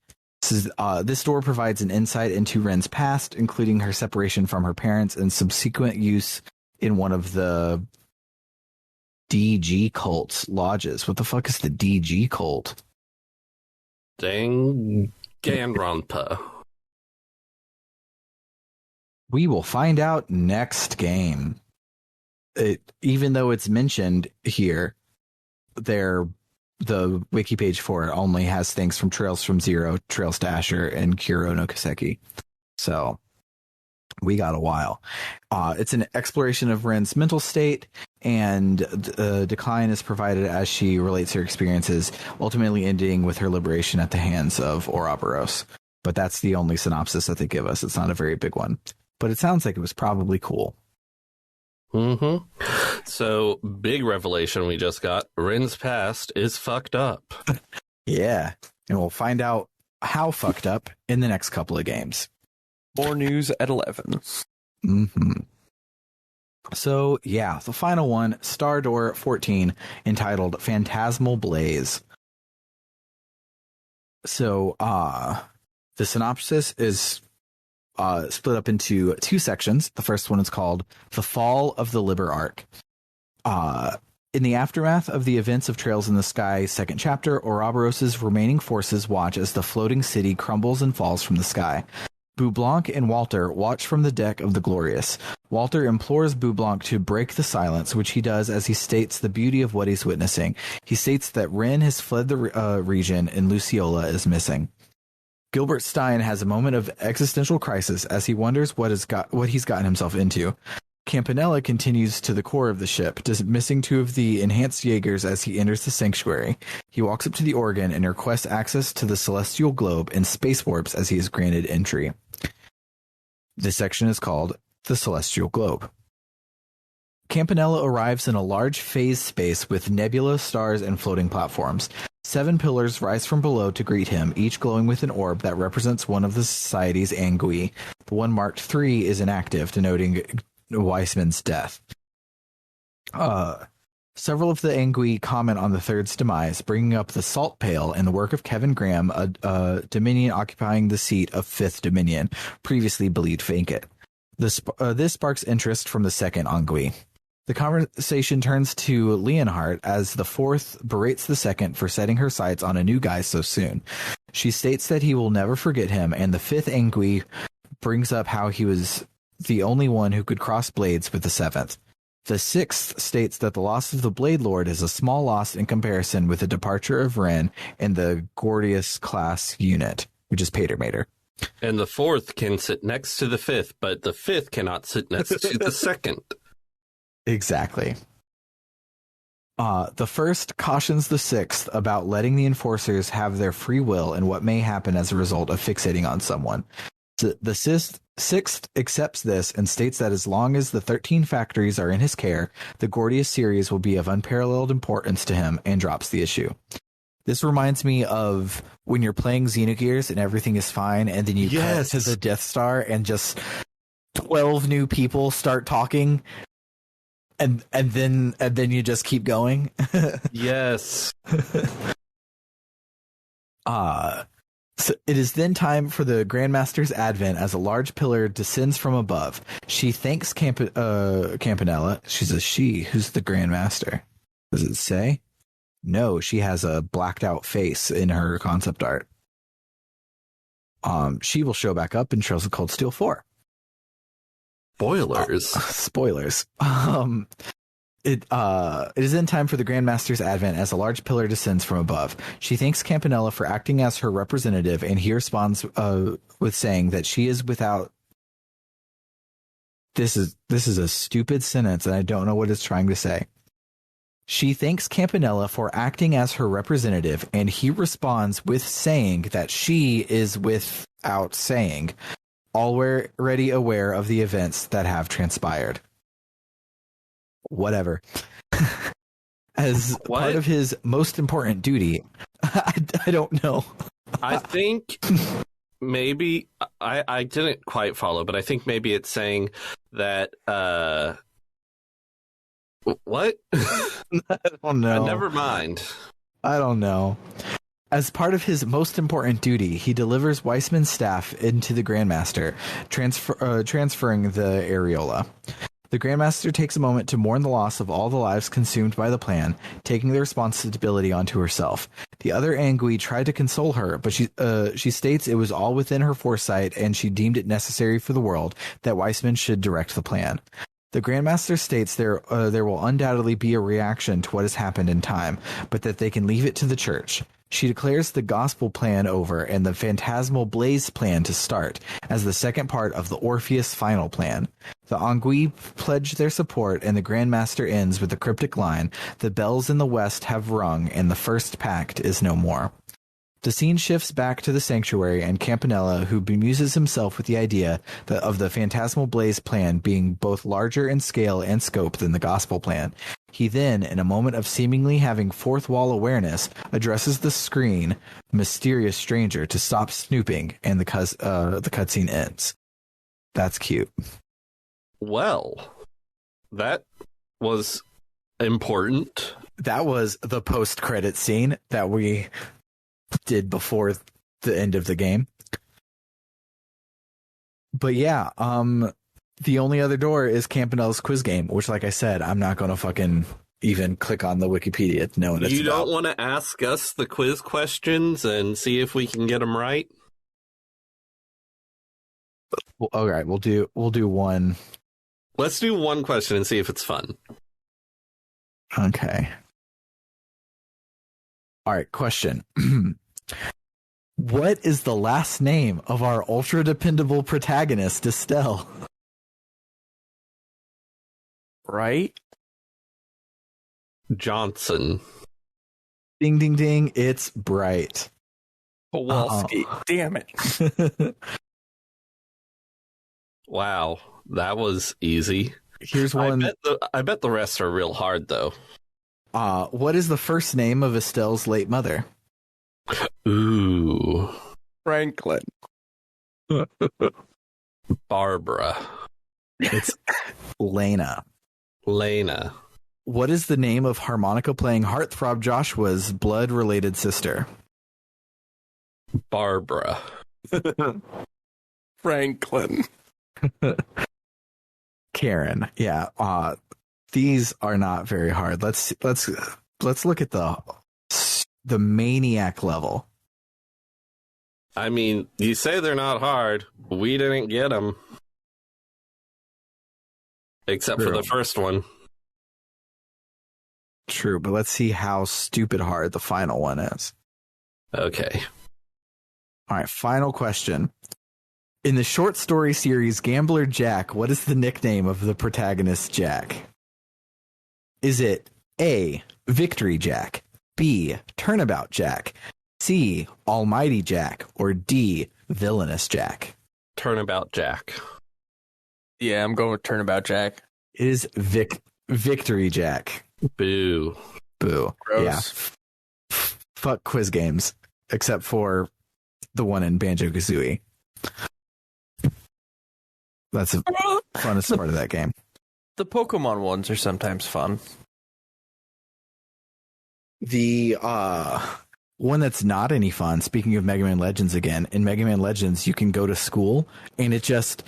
This door provides an insight into Ren's past, including her separation from her parents and subsequent use in one of the DG cult's lodges. What the fuck is the DG cult? Danganronpa. We will find out next game. Even though it's mentioned here, the wiki page for it only has things from Trails from Zero, Trails to Asher, and Kuro no Kiseki. So we got a while. It's an exploration of Ren's mental state, and the decline is provided as she relates her experiences, ultimately ending with her liberation at the hands of Ouroboros. But that's the only synopsis that they give us. It's not a very big one. But it sounds like it was probably cool. Mm-hmm. So, big revelation we just got. Ren's past is fucked up. Yeah. And we'll find out how fucked up in the next couple of games. More news at 11. Mm-hmm. So, yeah, the final one, Star Door 14, entitled Phantasmal Blaze. So, the synopsis is split up into two sections. The first one is called The Fall of the Liber Arc. In the aftermath of the events of Trails in the Sky, second chapter, Ouroboros's remaining forces watch as the floating city crumbles and falls from the sky. Boublanc and Walter watch from the deck of the Glorious. Walter implores Boublanc to break the silence, which he does as he states the beauty of what he's witnessing. He states that Ren has fled the region and Luciola is missing. Gilbert Stein has a moment of existential crisis as he wonders what he's gotten himself into. Campanella continues to the core of the ship, dismissing two of the enhanced Jaegers as he enters the sanctuary. He walks up to the organ and requests access to the celestial globe and space warps as he is granted entry. This section is called The Celestial Globe. Campanella arrives in a large phase space with nebula, stars, and floating platforms. 7 pillars rise from below to greet him, each glowing with an orb that represents one of the society's angui. The one marked 3 is inactive, denoting Weissman's death. Several of the angui comment on the third's demise, bringing up the Salt Pail and the work of Kevin Graham, a Dominion occupying the seat of 5th Dominion, previously believed vacant. This sparks interest from the second angui. The conversation turns to Leonhardt as the 4th berates the 2nd for setting her sights on a new guy so soon. She states that he will never forget him, and the 5th angui brings up how he was the only one who could cross blades with the 7th. The 6th states that the loss of the Blade Lord is a small loss in comparison with the departure of Ren and the Gordius class unit, which is Patermater. And the 4th can sit next to the 5th, but the 5th cannot sit next to the 2nd. Exactly. The 1st cautions the 6th about letting the enforcers have their free will and what may happen as a result of fixating on someone. The 6th accepts this and states that as long as the 13 factories are in his care, the Gordius series will be of unparalleled importance to him, and drops the issue. This reminds me of when you're playing Xenogears and everything is fine, and then you cut to the Death Star and just 12 new people start talking, and then you just keep going. Yes. So it is then time for the Grandmaster's advent as a large pillar descends from above. She thanks Campanella. She's a she. Who's the Grandmaster? Does it say? No, she has a blacked out face in her concept art. She will show back up in Trails of Cold Steel 4. Spoilers. It is then time for the Grandmaster's advent as a large pillar descends from above. She thanks Campanella for acting as her representative, and he responds with saying that she is without. This is a stupid sentence, and I don't know what it's trying to say. She thanks Campanella for acting as her representative, and he responds with saying that she is without saying, already aware of the events that have transpired. Whatever. As part of his most important duty, I don't know. I think maybe I didn't quite follow, but I think maybe it's saying that what? I don't know. Never mind. I don't know. As part of his most important duty, he delivers Weissman's staff into the Grandmaster, transferring the areola. The Grandmaster takes a moment to mourn the loss of all the lives consumed by the plan, taking the responsibility onto herself. The other angui tried to console her, but she states it was all within her foresight, and she deemed it necessary for the world that Weissman should direct the plan. The Grandmaster states there will undoubtedly be a reaction to what has happened in time, but that they can leave it to the Church. She declares the gospel plan over and the phantasmal blaze plan to start as the second part of the Orpheus final plan. The Angui pledge their support, and the Grandmaster ends with the cryptic line, "The bells in the west have rung, and the first pact is no more." The scene shifts back to the sanctuary and Campanella, who bemuses himself with the idea of the phantasmal blaze plan being both larger in scale and scope than the gospel plan. He then, in a moment of seemingly having fourth wall awareness, addresses the screen, mysterious stranger, to stop snooping, and the cutscene ends. That's cute. Well, That was important. That was the post-credit scene that we did before the end of the game. But yeah, the only other door is Campanelle's quiz game, which, like I said, I'm not going to fucking even click on the Wikipedia to know what it's about. You don't want to ask us the quiz questions and see if we can get them right? Well, all right, we'll do one. Let's do one question and see if it's fun. Okay. All right, question. What is the last name of our ultra-dependable protagonist, Estelle? Right? Johnson. Ding, ding, ding. It's Bright. Kowalski. Damn it. Wow, that was easy. Here's one. I bet the rest are real hard, though. What is the first name of Estelle's late mother? Ooh. Franklin. Barbara. It's Lena. Lena. What is the name of harmonica-playing heartthrob Joshua's blood-related sister? Barbara. Franklin. Karen. Yeah. These are not very hard. Let's look at the maniac level. I mean, you say they're not hard. We didn't get them. Except for the first one. True, but let's see how stupid hard the final one is. Okay. All right, final question. In the short story series Gambler Jack, what is the nickname of the protagonist Jack? Is it A, Victory Jack, B, Turnabout Jack, C, Almighty Jack, or D, Villainous Jack? Turnabout Jack. Yeah, I'm going with Turnabout Jack. It is Victory Jack. Boo. Boo. Gross. Yeah. Fuck quiz games, except for the one in Banjo-Kazooie. That's the funnest part of that game. The Pokemon ones are sometimes fun. The one that's not any fun, speaking of Mega Man Legends again, in Mega Man Legends, you can go to school and it just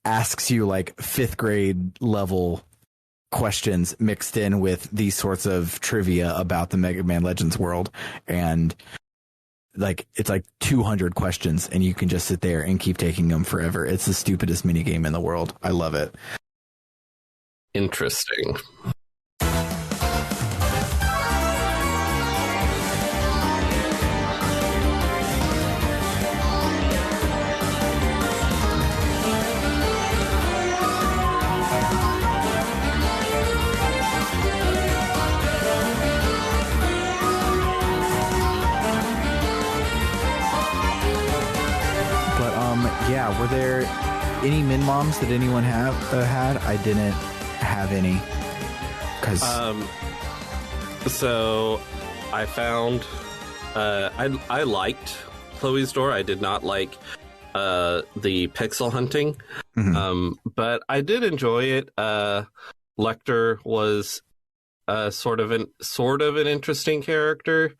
asks you like 5th grade level questions mixed in with these sorts of trivia about the Mega Man Legends world. And like it's like 200 questions and you can just sit there and keep taking them forever. It's the stupidest mini game in the world. I love it. Interesting. Yeah, were there any min moms that anyone had? I didn't have any. So I found I liked Chloe's Door. I did not like the pixel hunting, but I did enjoy it. Lecter was sort of an interesting character.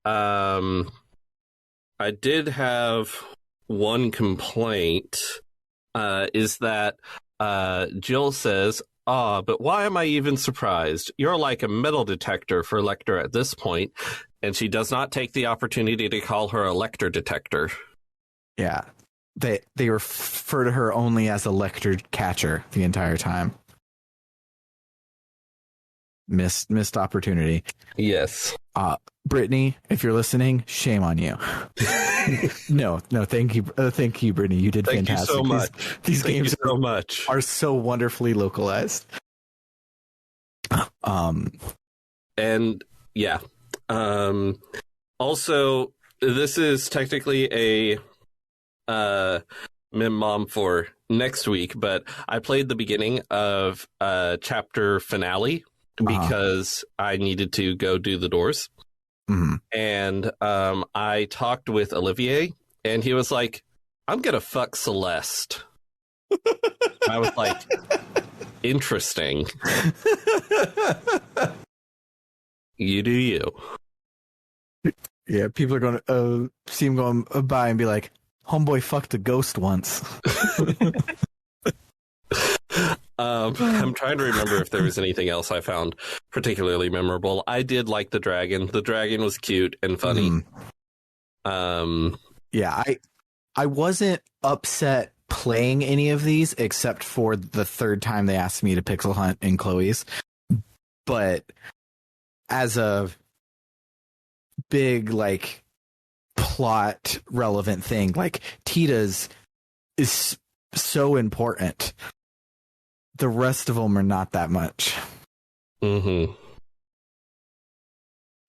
I did have one complaint, is that Jill says, but why am I even surprised? You're like a metal detector for Lecter at this point. And she does not take the opportunity to call her a Lecter detector. Yeah. They refer to her only as a Lecter catcher the entire time. Missed opportunity. Yes. Brittany, if you're listening, shame on you. No, thank you, Brittany. You did fantastic. Thank you so much. These games so much are so wonderfully localized. And yeah. Also, this is technically a Mim Mom for next week, but I played the beginning of chapter finale because I needed to go do the doors. Mm-hmm. And I talked with Olivier, and he was like, I'm going to fuck Celeste. I was like, interesting. You do you. Yeah, people are going to see him going by and be like, homeboy fucked a ghost once. I'm trying to remember if there was anything else I found particularly memorable. I did like the dragon. The dragon was cute and funny. Yeah, I wasn't upset playing any of these except for the third time they asked me to pixel hunt in Chloe's. But as a big, like, plot relevant thing, like, Tita's is so important. The rest of them are not that much. Mm-hmm.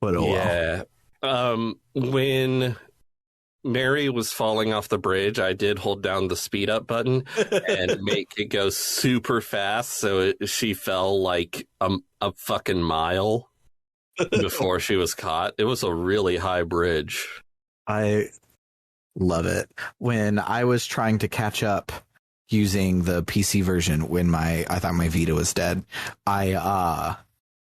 But yeah. When Mary was falling off the bridge, I did hold down the speed up button and make it go super fast, so she fell like a fucking mile before she was caught. It was a really high bridge. I love it. When I was trying to catch up using the PC version when I thought my Vita was dead, I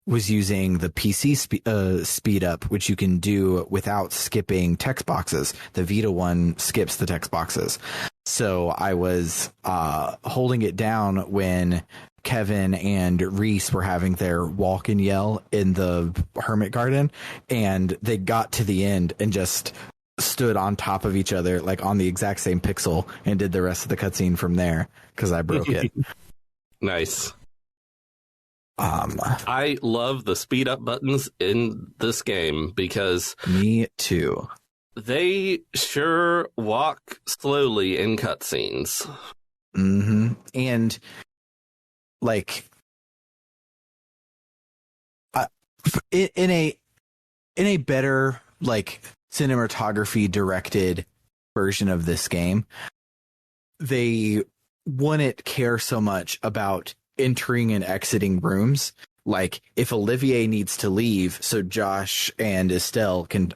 was using the PC speed up, which you can do without skipping text boxes. The Vita one skips the text boxes. So I was holding it down when Kevin and Reese were having their walk and yell in the Hermit Garden, and they got to the end and just stood on top of each other, like on the exact same pixel, and did the rest of the cutscene from there because I broke it. Nice. I love the speed up buttons in this game because me too. They sure walk slowly in cutscenes. Mm-hmm. And like in a better, like, cinematography directed version of this game, they wouldn't care so much about entering and exiting rooms. Like, if Olivier needs to leave so Josh and Estelle can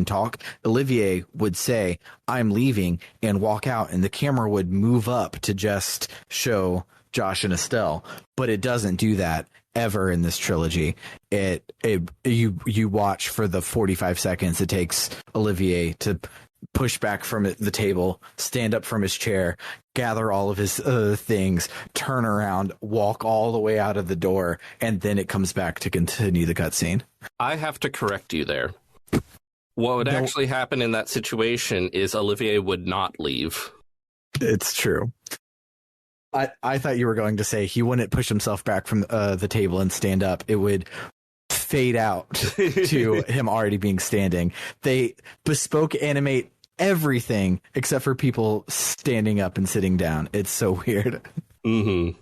talk, Olivier would say, "I'm leaving," and walk out, and the camera would move up to just show Josh and Estelle. But it doesn't do that ever in this trilogy. You watch for the 45 seconds it takes Olivier to push back from the table, stand up from his chair, gather all of his things, turn around, walk all the way out of the door, and then it comes back to continue the cutscene. I have to correct you there. What would actually happen in that situation is Olivier would not leave. It's true. I thought you were going to say he wouldn't push himself back from the table and stand up. It would fade out to him already being standing. They bespoke animate everything except for people standing up and sitting down. It's so weird. Mm-hmm.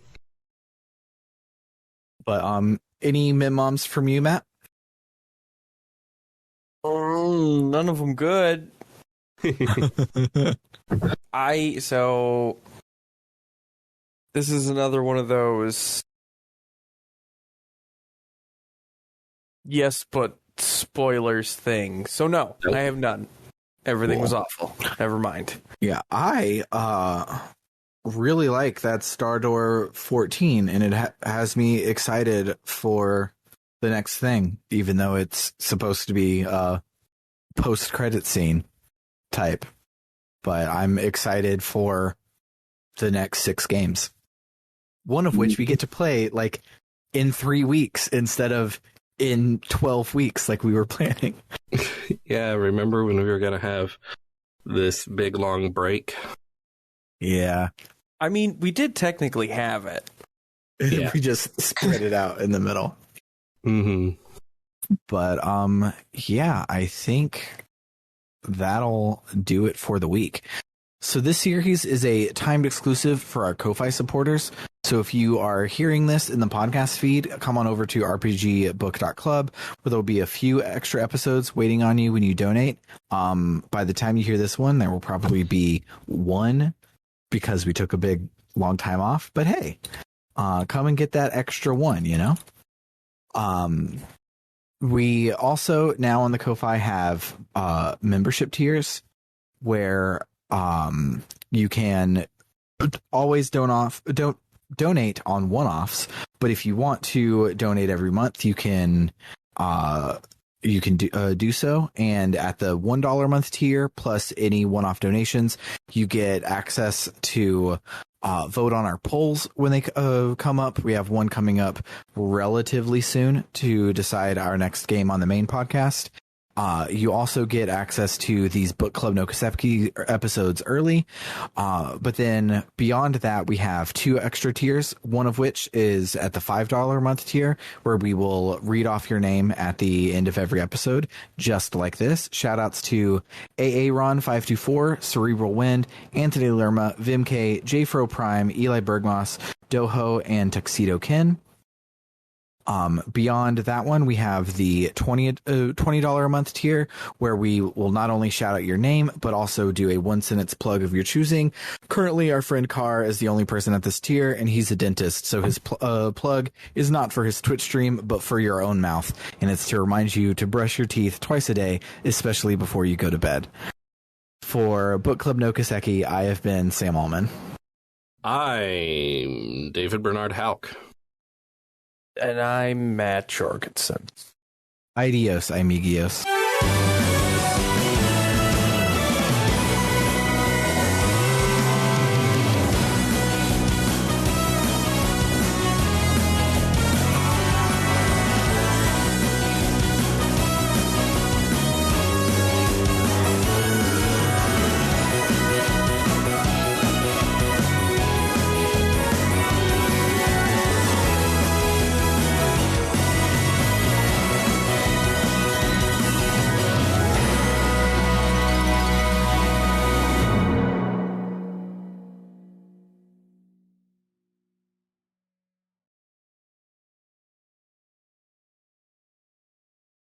But any mid-moms from you, Matt? None of them good. This is another one of those yes, but spoilers thing. So no, nope. I have none. Everything was awful. Never mind. Yeah, I really like that Stardoor 14, and it has me excited for the next thing, even though it's supposed to be a post-credit scene type. But I'm excited for the next 6 games. One of which we get to play like in 3 weeks instead of in 12 weeks like we were planning. Yeah, remember when we were going to have this big long break? Yeah. I mean, we did technically have it. Yeah. We just spread it out in the middle. Mm-hmm. But yeah, I think that'll do it for the week. So this series is a timed exclusive for our Ko-Fi supporters. So if you are hearing this in the podcast feed, come on over to rpgbook.club, where there'll be a few extra episodes waiting on you when you donate. By the time you hear this one, there will probably be one because we took a big long time off. But hey, come and get that extra one, you know? We also now on the Ko-Fi have membership tiers where you can always donate on one-offs, but if you want to donate every month, you can do so. And at the $1 a month tier plus any one-off donations, you get access to vote on our polls when they come up. We have one coming up relatively soon to decide our next game on the main podcast. You also get access to these Book Club no Kiseki episodes early. But then beyond that, we have 2 extra tiers, one of which is at the $5 a month tier, where we will read off your name at the end of every episode, just like this. Shout outs to Aaron524, Cerebral Wind, Anthony Lerma, Vimk, Jfro Prime, Eli Bergmoss, Doho, and Tuxedo Ken. Beyond that one, we have the $20 a month tier, where we will not only shout out your name, but also do a 1-sentence plug of your choosing. Currently, our friend Carr is the only person at this tier, and he's a dentist, so his plug is not for his Twitch stream, but for your own mouth, and it's to remind you to brush your teeth twice a day, especially before you go to bed. For Book Club no Kiseki, I have been Sam Allman. I'm David Bernard Houck. And I'm Matt Jorgensen. Adios, amigos.